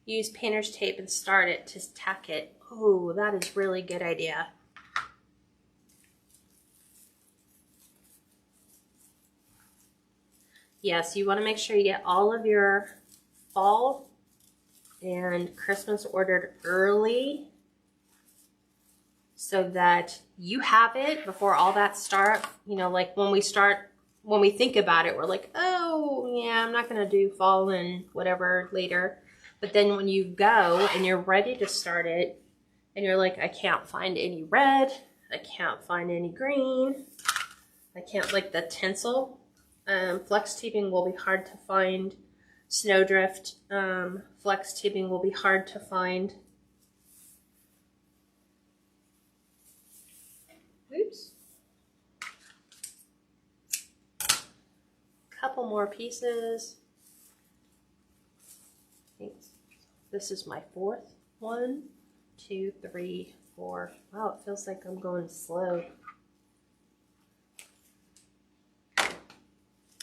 [SPEAKER 1] Use painter's tape and start it to tack it. Oh, that is really good idea. Yes, you want to make sure you get all of your fall and Christmas ordered early so that you have it before all that start. You know, like when we think about it, we're like, oh yeah, I'm not gonna do fall and whatever later. But then when you go and you're ready to start it and you're like, I can't find any red, I can't find any green, I can't, like the tinsel, flex tubing will be hard to find, snowdrift flex tubing will be hard to find. Oops. Couple more pieces. I think this is my fourth. 1, 2, 3, 4. Wow, it feels like I'm going slow.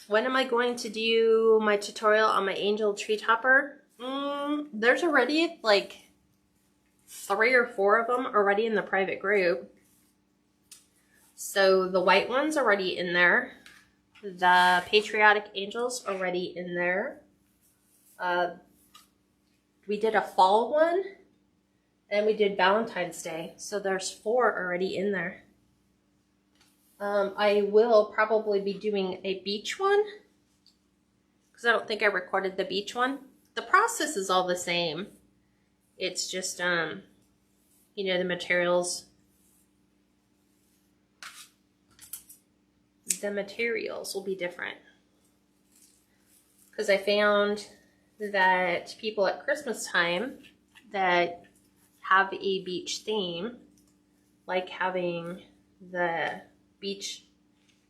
[SPEAKER 1] When am I going to do my tutorial on my angel tree topper? There's already like 3 or 4 of them already in the private group. So the white one's already in there. The Patriotic angels already in there. We did a fall one and we did Valentine's Day. So there's 4 already in there. I will probably be doing a beach one because I don't think I recorded the beach one. The process is all the same. It's just, you know, the materials. The materials will be different. Because I found that people at Christmas time that have a beach theme like having the beach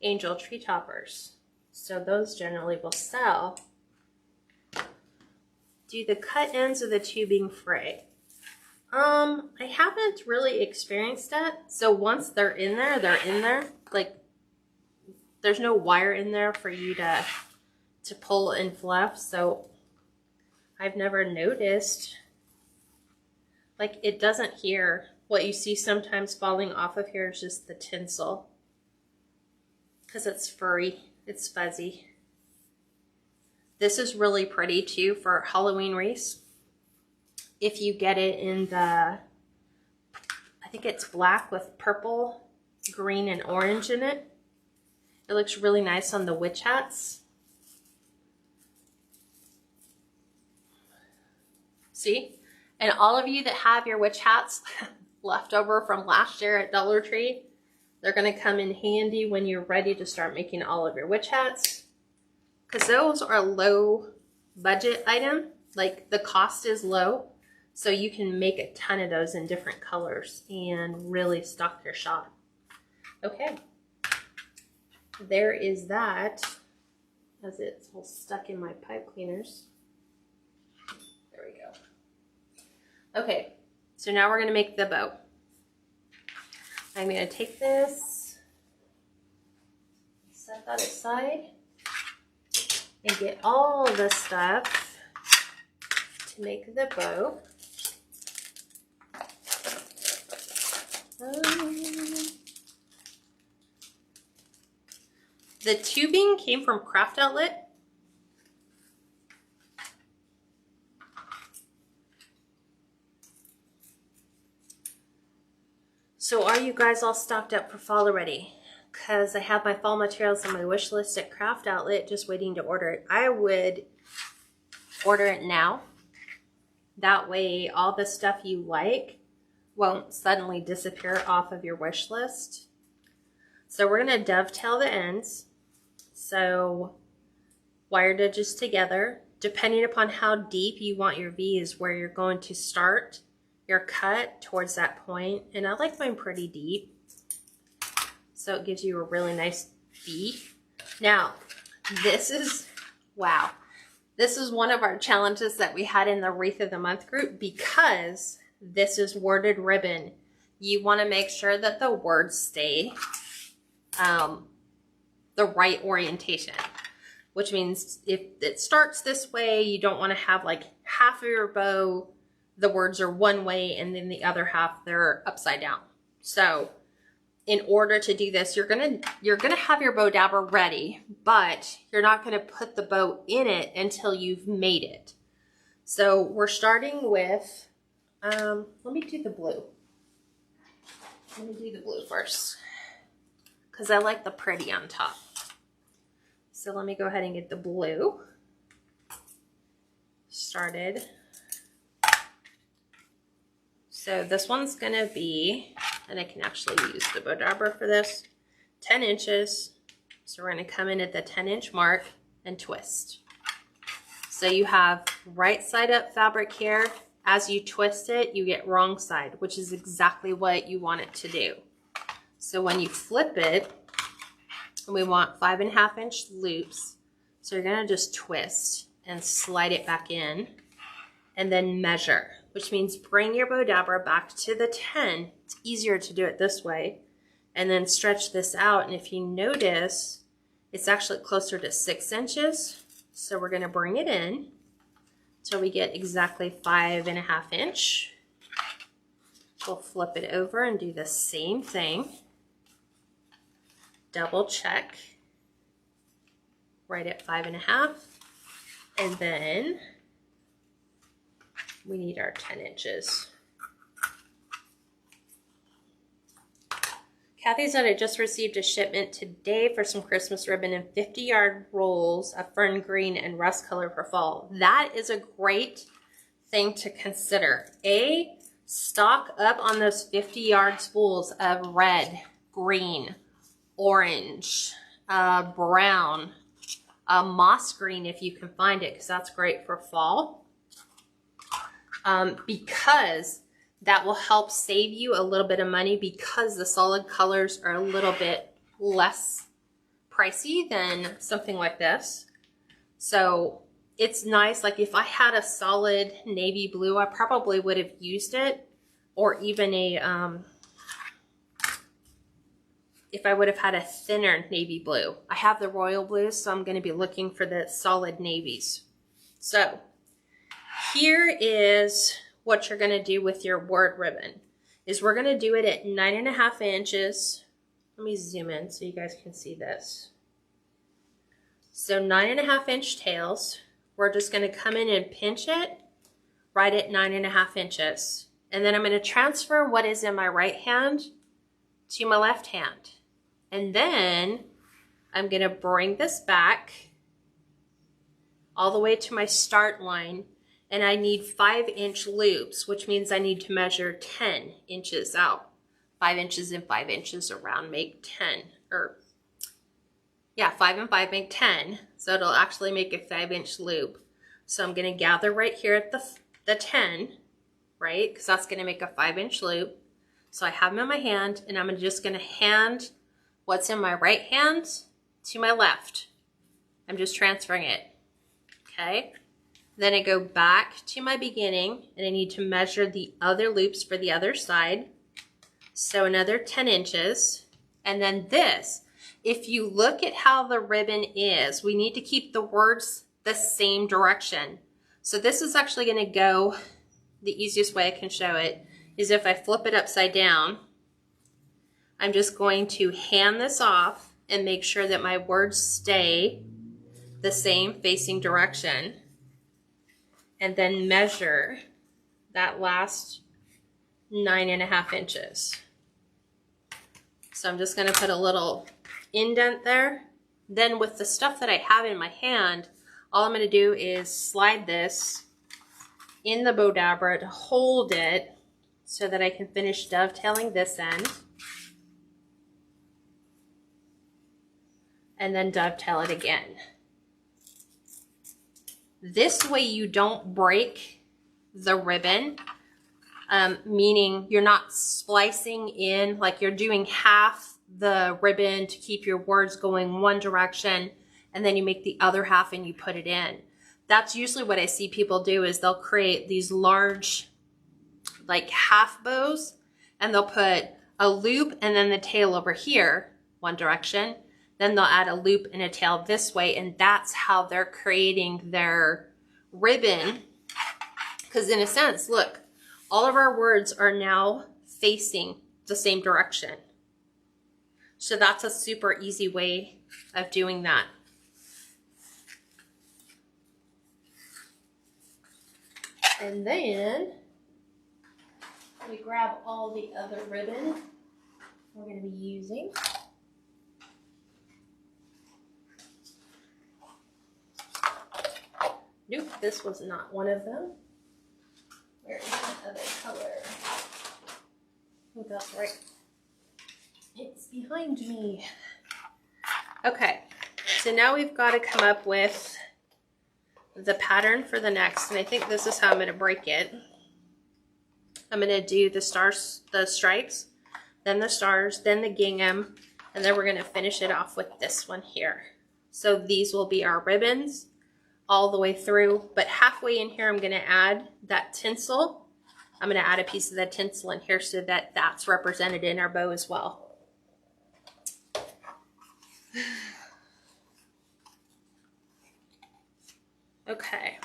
[SPEAKER 1] angel tree toppers. So those generally will sell do the cut ends of the tubing fray? I haven't really experienced that. So once they're in there, they're in there. Like, there's no wire in there for you to pull and fluff. So I've never noticed. Like, it doesn't here. What you see sometimes falling off of here is just the tinsel. Because it's furry. It's fuzzy. This is really pretty too for Halloween wreaths. If you get it in the, I think it's black with purple, green, and orange in it. It looks really nice on the witch hats. See? And all of you that have your witch hats left over from last year at Dollar Tree, they're going to come in handy when you're ready to start making all of your witch hats. Because those are a low budget item. Like, the cost is low. So you can make a ton of those in different colors and really stock your shop. Okay. There is that. As it's all stuck in my pipe cleaners. There we go. Okay. So now we're going to make the bow. I'm going to take this, set that aside, and get all the stuff to make the bow. The tubing came from Craft Outlet. So are you guys all stocked up for fall already? Because I have my fall materials on my wish list at Craft Outlet, just waiting to order it. I would order it now. That way all the stuff you like won't suddenly disappear off of your wish list. So we're going to dovetail the ends. So wire it just together. Depending upon how deep you want your V is where you're going to start your cut towards that point. And I like mine pretty deep. So it gives you a really nice V. Now, this is, wow. This is one of our challenges that we had in the Wreath of the Month group because this is worded ribbon. You want to make sure that the words stay the right orientation, which means if it starts this way, you don't want to have like half of your bow, the words are one way, and then the other half, they're upside down. So in order to do this, you're gonna have your bow dabber ready, but you're not gonna put the bow in it until you've made it. So we're starting with, let me do the blue. Let me do the blue first, because I like the pretty on top. So let me go ahead and get the blue started. So this one's gonna be, and I can actually use the bow dabber for this, 10 inches. So we're gonna come in at the 10-inch mark and twist. So you have right side up fabric here. As you twist it, you get wrong side, which is exactly what you want it to do. So when you flip it, we want 5.5-inch loops. So you're gonna just twist and slide it back in and then measure, which means bring your bow dabber back to the 10. It's easier to do it this way. And then stretch this out. And if you notice, it's actually closer to 6 inches. So we're gonna bring it in till we get exactly 5.5 inch. We'll flip it over and do the same thing. Double check, right at 5.5. And then we need our 10 inches. Kathy said I just received a shipment today for some Christmas ribbon and 50-yard rolls of fern green and rust color for fall. That is a great thing to consider. A, stock up on those 50-yard spools of red, green, orange, brown, moss green if you can find it, because that's great for fall. Because that will help save you a little bit of money, because the solid colors are a little bit less pricey than something like this. So it's nice. Like if I had a solid navy blue, I probably would have used it, or even a, if I would have had a thinner navy blue. I have the royal blue, so I'm going to be looking for the solid navies. So here is what you're going to do with your word ribbon. Is we're going to do it at 9.5 inches. Let me zoom in so you guys can see this. So 9.5 inch tails. We're just going to come in and pinch it right at 9.5 inches. And then I'm going to transfer what is in my right hand to my left hand. And then I'm going to bring this back all the way to my start line. And I need 5-inch loops, which means I need to measure 10 inches out. 5 inches and 5 inches around make 10. Or, yeah, 5 and 5 make 10. So it'll actually make a 5-inch loop. So I'm going to gather right here at the 10, right? Because that's going to make a 5-inch loop. So I have them in my hand, and I'm just going to hand what's in my right hand to my left. I'm just transferring it, okay? Then I go back to my beginning, and I need to measure the other loops for the other side. So another 10 inches. And then this, if you look at how the ribbon is, we need to keep the words the same direction. So this is actually going to go, the easiest way I can show it is if I flip it upside down. I'm just going to hand this off and make sure that my words stay the same facing direction. And then measure that last 9.5 inches. So I'm just going to put a little indent there. Then with the stuff that I have in my hand, all I'm going to do is slide this in the Bodabra to hold it so that I can finish dovetailing this end. And then dovetail it again. This way you don't break the ribbon, meaning you're not splicing in, like you're doing half the ribbon to keep your words going one direction, and then you make the other half and you put it in. That's usually what I see people do, is they'll create these large, like half bows, and they'll put a loop and then the tail over here, one direction. Then they'll add a loop and a tail this way, and that's how they're creating their ribbon. Because in a sense, look, all of our words are now facing the same direction. So that's a super easy way of doing that. And then we grab all the other ribbon we're going to be using. Nope, this was not one of them. Where is the other color? Oh, that's right. It's behind me. Okay, so now we've got to come up with the pattern for the next, and I think this is how I'm going to break it. I'm going to do the stars, the stripes, then the stars, then the gingham, and then we're going to finish it off with this one here. So these will be our ribbons all the way through, but halfway in here I'm going to add that tinsel. I'm going to add a piece of the tinsel in here so that that's represented in our bow as well. Okay,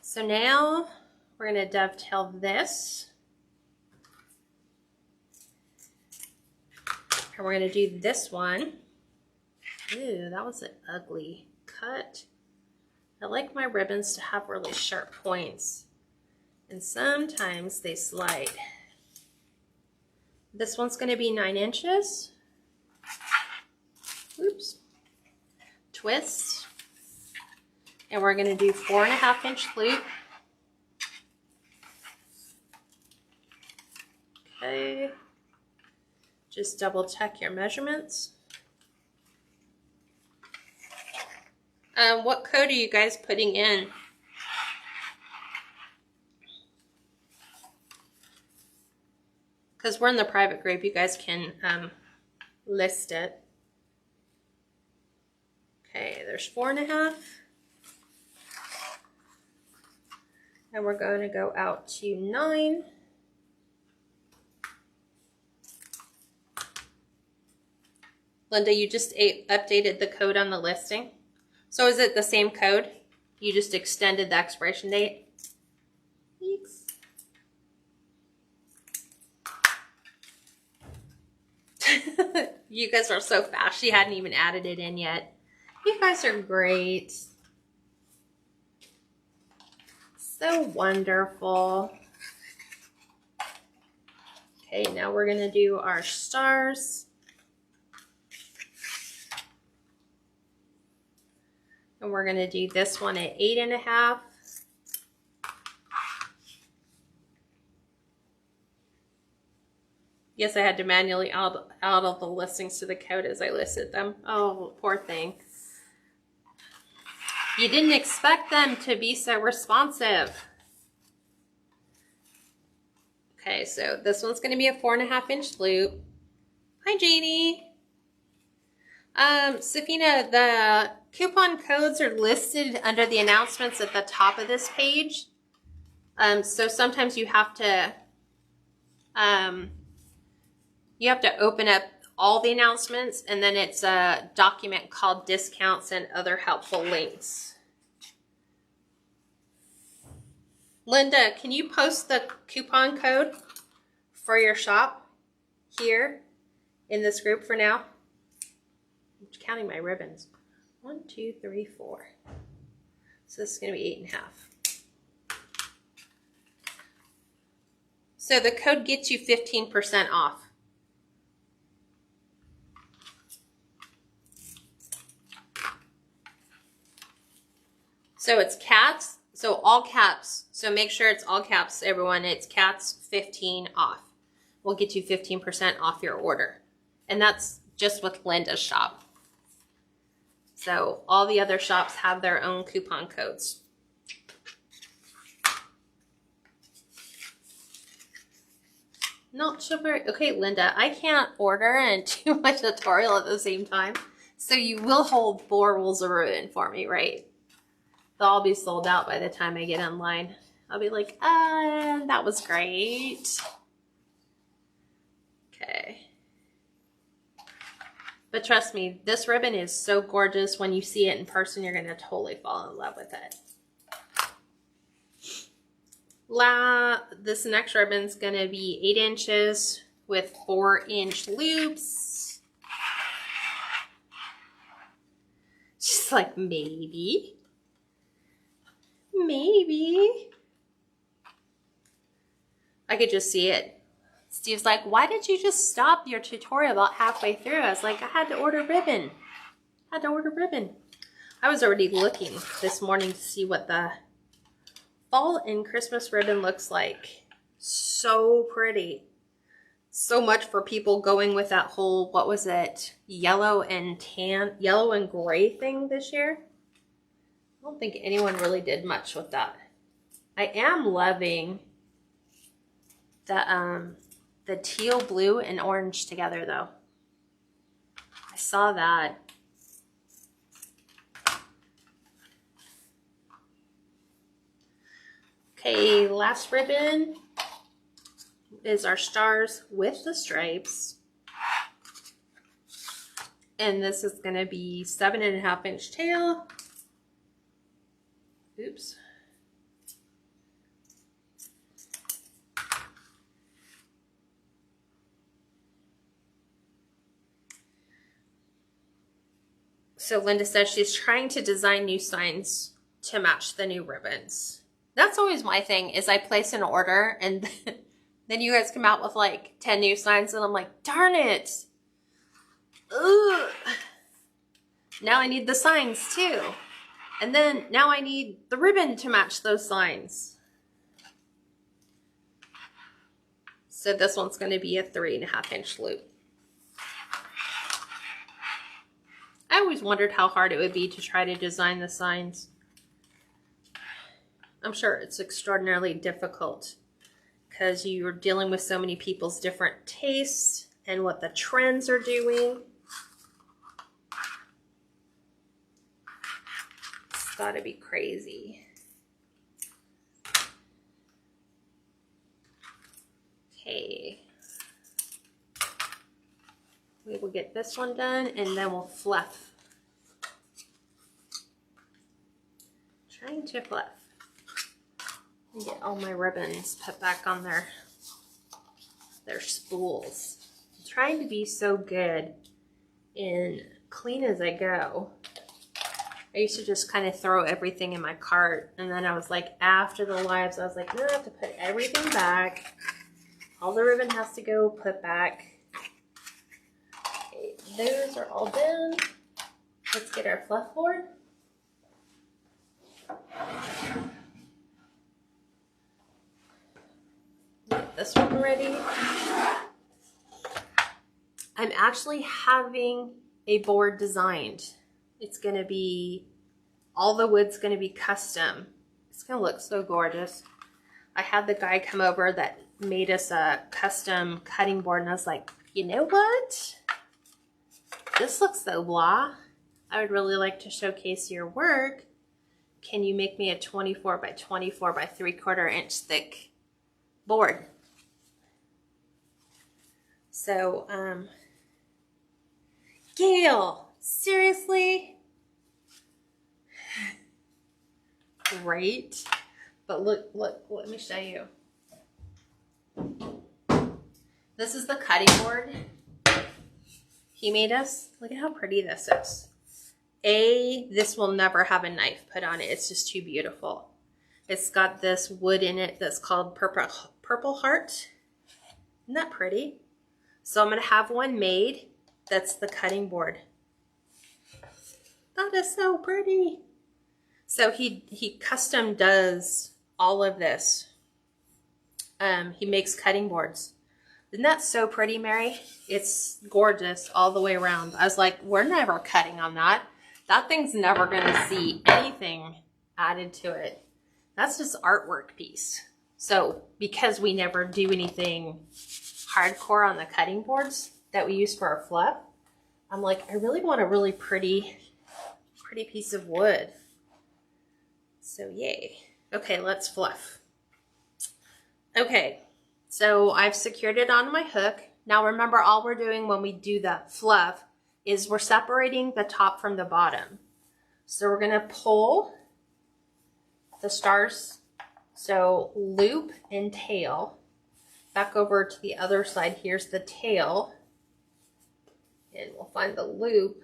[SPEAKER 1] so now we're going to dovetail this, and we're going to do this one. Ooh, that was an ugly cut. I like my ribbons to have really sharp points, and sometimes they slide. This one's going to be 9 inches. Oops. Twist. And we're going to do 4.5 inch loop. Okay. Just double check your measurements. What code are you guys putting in? Because we're in the private group, you guys can list it. Okay, there's 4.5. And we're going to go out to 9. Linda, you just updated the code on the listing. So is it the same code? You just extended the expiration date? Thanks. You guys are so fast. She hadn't even added it in yet. You guys are great. So wonderful. Okay, now we're going to do our stars. And we're going to do this one at 8.5. Yes, I had to manually add all the listings to the code as I listed them. Oh, poor thing. You didn't expect them to be so responsive. Okay, so this one's going to be a 4.5-inch loop. Hi, Janie. Safina, the coupon codes are listed under the announcements at the top of this page. So sometimes you have to open up all the announcements, and then it's a document called discounts and other helpful links. Linda, can you post the coupon code for your shop here in this group for now? I'm counting my ribbons. 1, 2, 3, 4. So this is going to be 8.5. So the code gets you 15% off. So it's cats. So all caps. So make sure it's all caps, everyone. It's cats 15 off. We'll get you 15% off your order. And that's just with Linda's shop. So all the other shops have their own coupon codes. Not sure. Okay, Linda, I can't order and do my tutorial at the same time. So you will hold 4 rolls of ribbon for me, right? They'll all be sold out by the time I get online. I'll be like, that was great. Okay. But trust me, this ribbon is so gorgeous. When you see it in person, you're going to totally fall in love with it. This next ribbon's going to be 8 inches with 4-inch loops. She's like, maybe. Maybe. I could just see it. Steve's like, why did you just stop your tutorial about halfway through? I was like, I had to order ribbon. I was already looking this morning to see what the fall and Christmas ribbon looks like. So pretty. So much for people going with that whole, what was it? Yellow and gray thing this year. I don't think anyone really did much with that. I am loving the teal, blue, and orange together though. I saw that. Okay, last ribbon is our stars with the stripes. And this is going to be 7.5-inch tail. Oops. So Linda says she's trying to design new signs to match the new ribbons. That's always my thing, is I place an order and then you guys come out with like 10 new signs and I'm like, darn it. Ugh. Now I need the signs too. And then now I need the ribbon to match those signs. So this one's going to be a 3.5-inch loop. I always wondered how hard it would be to try to design the signs. I'm sure it's extraordinarily difficult because you're dealing with so many people's different tastes and what the trends are doing. It's gotta be crazy. we will get this one done and then we'll fluff. Trying to fluff. And get all my ribbons put back on their spools. I'm trying to be so good and clean as I go. I used to just kind of throw everything in my cart, and then I was like, after the lives, I was like, no, I have to put everything back. All the ribbon has to go put back. Okay, those are all done. Let's get our fluff board. Get this one ready. I'm actually having a board designed. It's gonna be, all the wood's gonna be custom. It's gonna look so gorgeous. I had the guy come over that made us a custom cutting board, and I was like, you know what? This looks so blah. I would really like to showcase your work. Can you make me a 24 by 24 by 3/4 inch thick board? So, Gail, seriously? Great. But look, let me show you. This is the cutting board he made us. Look at how pretty this is. This will never have a knife put on it. It's just too beautiful. It's got this wood in it that's called purple heart. Isn't that pretty? So I'm going to have one made. That's the cutting board. That is so pretty. So he custom does all of this. He makes cutting boards. Isn't that so pretty, Mary? It's gorgeous all the way around. I was like, we're never cutting on that. That thing's never going to see anything added to it. That's just artwork piece. So because we never do anything hardcore on the cutting boards that we use for our fluff, I'm like, I really want a really pretty piece of wood. So yay. Okay, let's fluff. Okay, so I've secured it on my hook. Now remember, all we're doing when we do the fluff is we're separating the top from the bottom. So we're gonna pull the stars, so loop and tail, back over to the other side. Here's the tail, and we'll find the loop.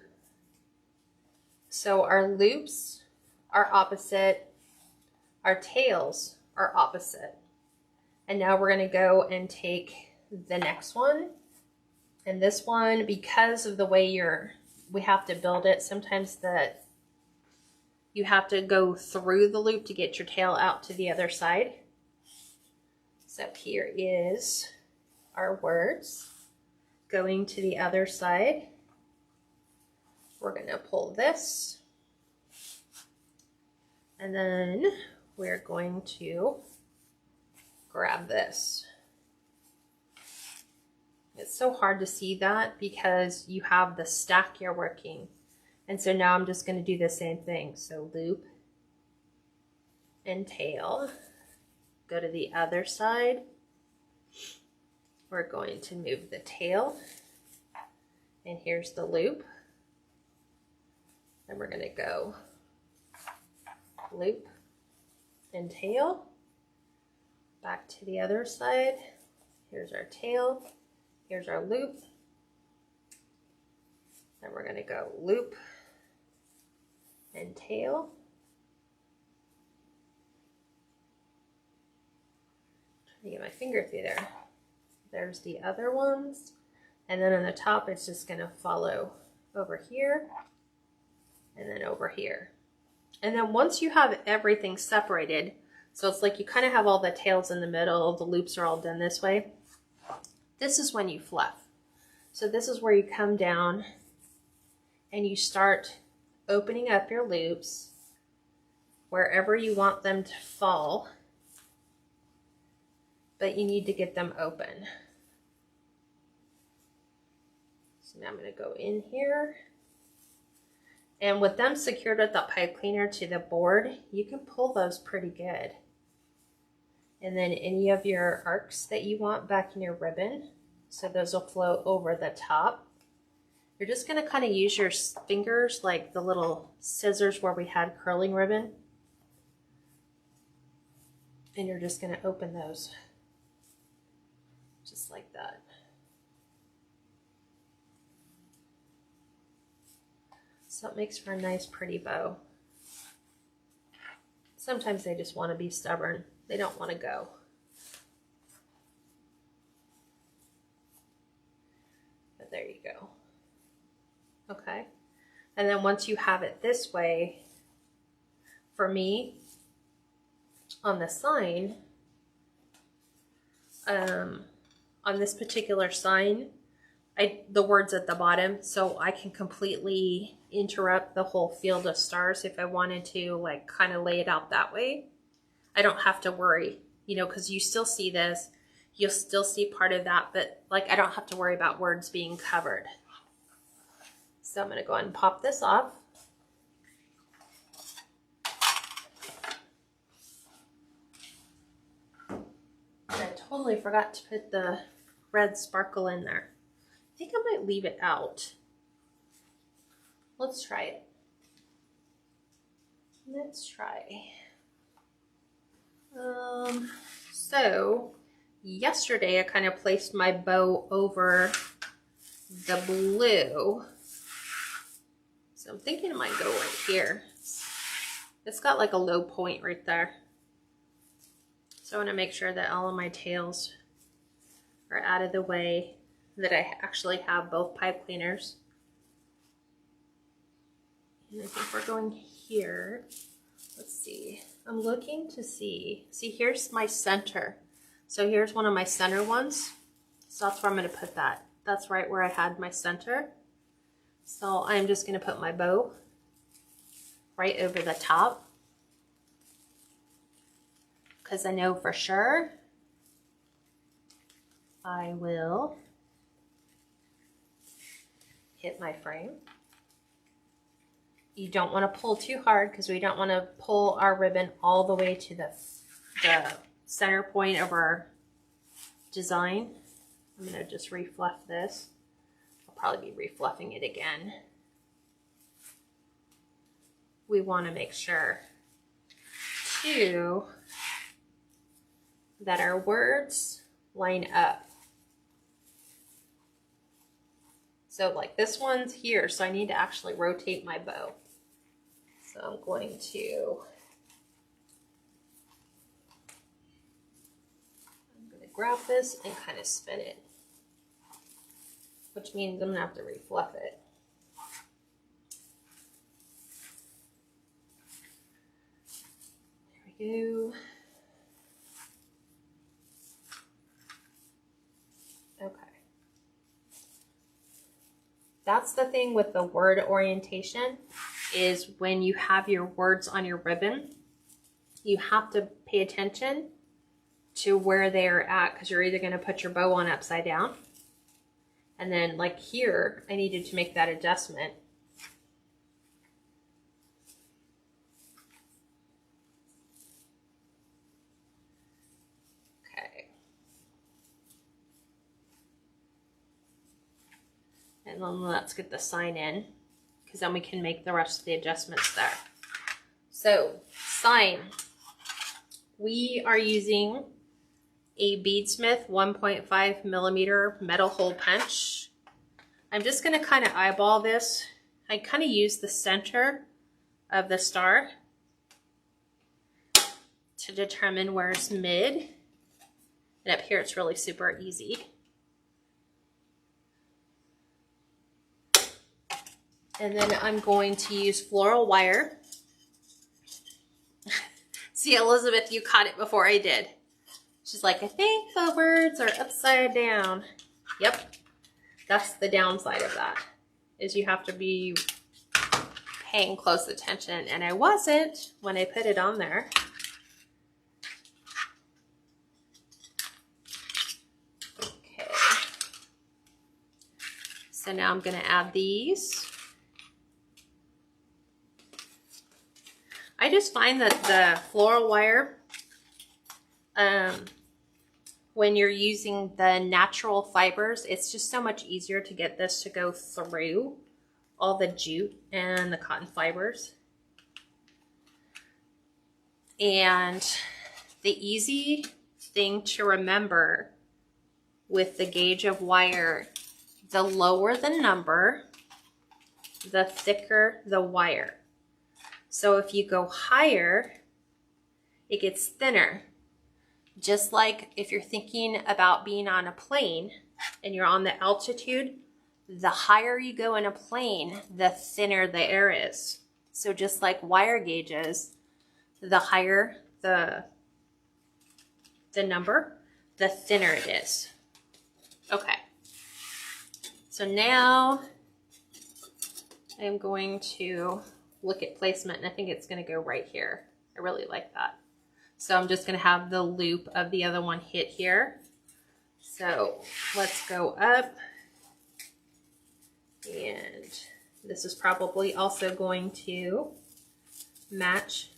[SPEAKER 1] So our loops are opposite, our tails are opposite. And now we're gonna go and take the next one. And this one, because of the way we have to build it, sometimes you have to go through the loop to get your tail out to the other side. So here is our words going to the other side. We're gonna pull this, and then we're going to grab this. It's so hard to see that because you have the stack you're working. And so now I'm just going to do the same thing. So loop and tail. Go to the other side. We're going to move the tail. And here's the loop. Then we're going to go loop and tail. Back to the other side. Here's our tail. Here's our loop. Then we're going to go loop and tail. Trying to get my finger through there. There's the other ones. And then on the top, it's just going to follow over here and then over here. And then once you have everything separated, so it's like you kind of have all the tails in the middle, the loops are all done this way. This is when you fluff. So this is where you come down and you start opening up your loops wherever you want them to fall, but you need to get them open. So now I'm going to go in here, and with them secured with the pipe cleaner to the board, you can pull those pretty good. And then any of your arcs that you want back in your ribbon, so those will flow over the top. You're just going to kind of use your fingers like the little scissors where we had curling ribbon. And you're just going to open those just like that. So it makes for a nice pretty bow. Sometimes they just want to be stubborn. They don't want to go. But there you go. Okay. And then once you have it this way, for me, on the sign, on this particular sign, the word's at the bottom, so I can completely interrupt the whole field of stars if I wanted to, like, kind of lay it out that way. I don't have to worry, you know, because you still see this, you'll still see part of that, but like I don't have to worry about words being covered. So I'm going to go ahead and pop this off. And I totally forgot to put the red sparkle in there. I think I might leave it out. Let's try it. Let's try. So yesterday I kind of placed my bow over the blue. So I'm thinking it might go right here. It's got like a low point right there. So I want to make sure that all of my tails are out of the way, that I actually have both pipe cleaners. And I think we're going here. Let's see. I'm looking to see. See, here's my center. So here's one of my center ones. So that's where I'm going to put that. That's right where I had my center. So I'm just going to put my bow right over the top, because I know for sure I will hit my frame. You don't want to pull too hard because we don't want to pull our ribbon all the way to the center point of our design. I'm going to just refluff this. I'll probably be refluffing it again. We want to make sure too that our words line up. So like this one's here, so I need to actually rotate my bow. So I'm going to grab this and kind of spin it, which means I'm gonna have to refluff it. There we go. Okay. That's the thing with the word orientation, is when you have your words on your ribbon, you have to pay attention to where they're at, because you're either going to put your bow on upside down, and then like here, I needed to make that adjustment. Okay. And then let's get the sign in, because then we can make the rest of the adjustments there. So, sign. We are using a Beadsmith 1.5 millimeter metal hole punch. I'm just going to kind of eyeball this. I kind of use the center of the star to determine where's mid. And up here it's really super easy. And then I'm going to use floral wire. See, Elizabeth, you caught it before I did. She's like, I think the words are upside down. Yep, that's the downside of that, is you have to be paying close attention. And I wasn't when I put it on there. Okay. So now I'm going to add these. I just find that the floral wire when you're using the natural fibers, it's just so much easier to get this to go through all the jute and the cotton fibers. And the easy thing to remember with the gauge of wire, the lower the number, the thicker the wire. So if you go higher, it gets thinner. Just like if you're thinking about being on a plane and you're on the altitude, the higher you go in a plane, the thinner the air is. So just like wire gauges, the higher the number, the thinner it is. Okay. So now I'm going to look at placement, and I think it's going to go right here. I really like that. So I'm just going to have the loop of the other one hit here. So let's go up. And this is probably also going to match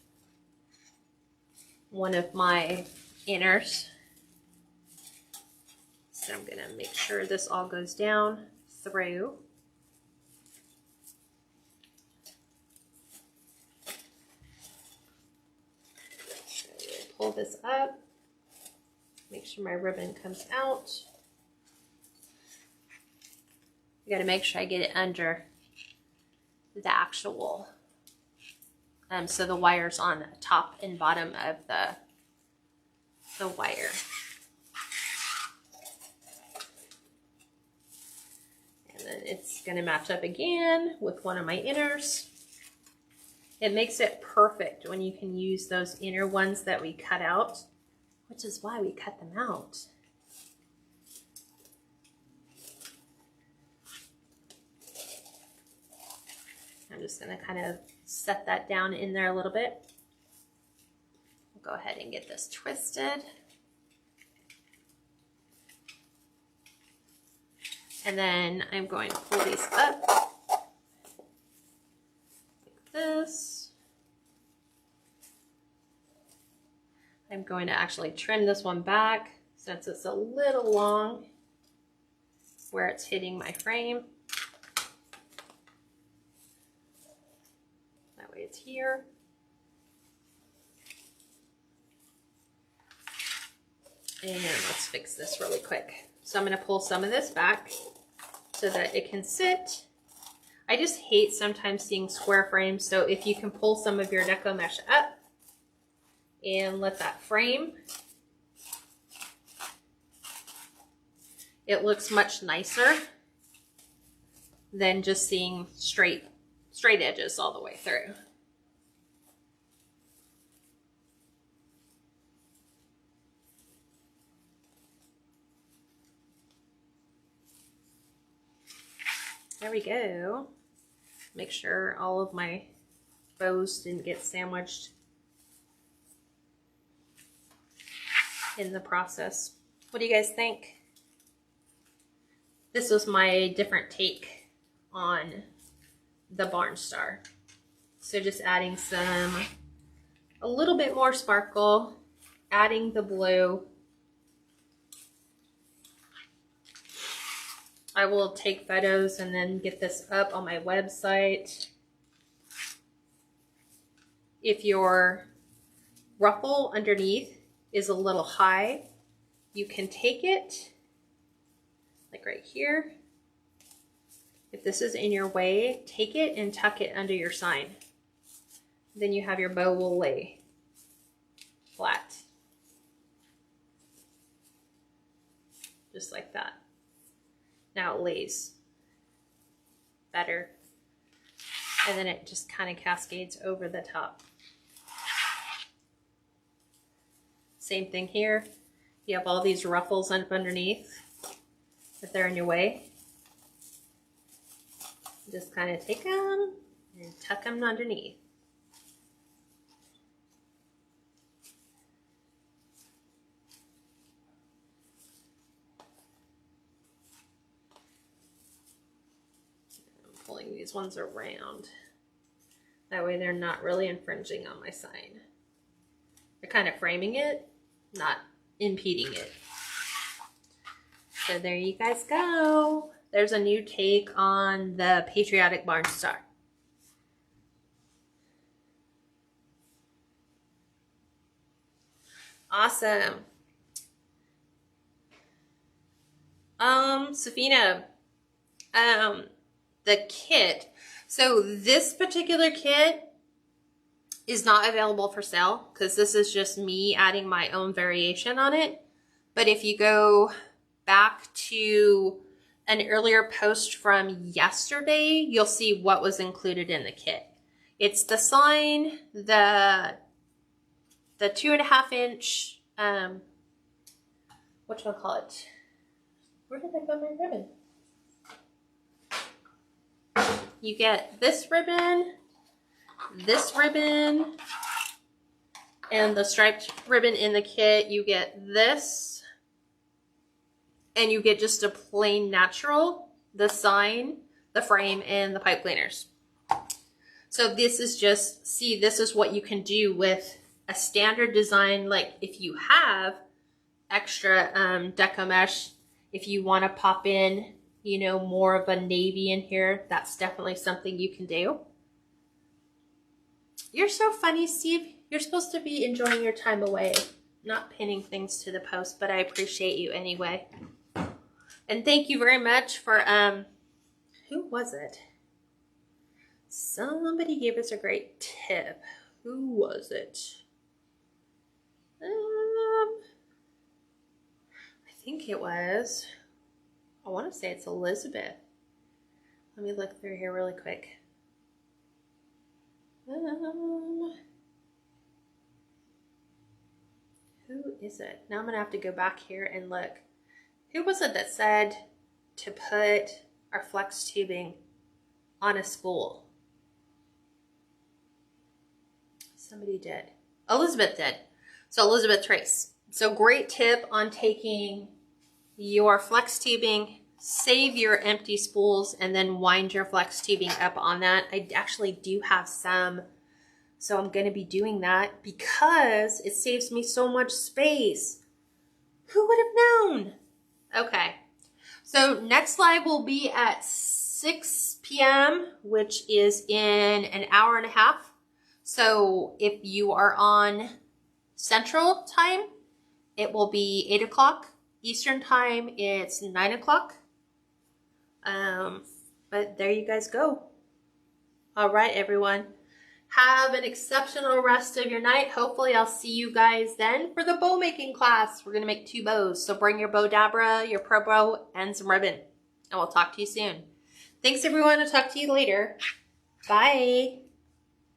[SPEAKER 1] one of my inners. So I'm going to make sure this all goes down through. Pull this up, make sure my ribbon comes out. You got to make sure I get it under the actual, so the wire's on the top and bottom of the wire. And then it's going to match up again with one of my inners. It makes it perfect when you can use those inner ones that we cut out, which is why we cut them out. I'm just going to kind of set that down in there a little bit. I'll go ahead and get this twisted. And then I'm going to pull these up. This. I'm going to actually trim this one back since it's a little long where it's hitting my frame. That way it's here. And let's fix this really quick. So I'm going to pull some of this back so that it can sit. I just hate sometimes seeing square frames, so if you can pull some of your deco mesh up and let that frame, it looks much nicer than just seeing straight edges all the way through. There we go. Make sure all of my bows didn't get sandwiched in the process. What do you guys think? This was my different take on the Barn Star. So just adding a little bit more sparkle, adding the blue. I will take photos and then get this up on my website. If your ruffle underneath is a little high, you can take it, like right here. If this is in your way, take it and tuck it under your sign. Then you have your bow will lay flat. Just like that. Now it lays better. And then it just kind of cascades over the top. Same thing here. You have all these ruffles up underneath. If they're in your way, just kind of take them and tuck them underneath. Pulling these ones around. That way they're not really infringing on my sign. They're kind of framing it, not impeding it. So there you guys go. There's a new take on the Patriotic Barn Star. Awesome. Safina, the kit. So this particular kit is not available for sale because this is just me adding my own variation on it. But if you go back to an earlier post from yesterday, you'll see what was included in the kit. It's the sign, the 2.5 inch, whatchamacallit? Where did I put my ribbon? You get this ribbon, and the striped ribbon in the kit. You get this, and you get just a plain natural, the sign, the frame, and the pipe cleaners. So this is just, see, this is what you can do with a standard design. Like if you have extra deco mesh, if you want to pop in, you know, more of a navy in here, that's definitely something you can do. You're so funny, Steve. You're supposed to be enjoying your time away, not pinning things to the post, but I appreciate you anyway. And thank you very much for, who was it? Somebody gave us a great tip. Who was it? I think it was, I want to say it's Elizabeth. Let me look through here really quick. Who is it? Now I'm going to have to go back here and look. Who was it that said to put our flex tubing on a spool? Somebody did. Elizabeth did. So Elizabeth Trace. So great tip on taking your flex tubing, save your empty spools, and then wind your flex tubing up on that. I actually do have some, so I'm going to be doing that because it saves me so much space. Who would have known? Okay, so next live will be at 6 p.m., which is in an hour and a half. So if you are on Central Time, it will be 8 o'clock. Eastern Time, it's 9 o'clock. But there you guys go. All right, everyone. Have an exceptional rest of your night. Hopefully I'll see you guys then for the bow making class. We're going to make 2 bows. So bring your bow dabra, your pro bow, and some ribbon. And we'll talk to you soon. Thanks, everyone. I'll talk to you later. Bye.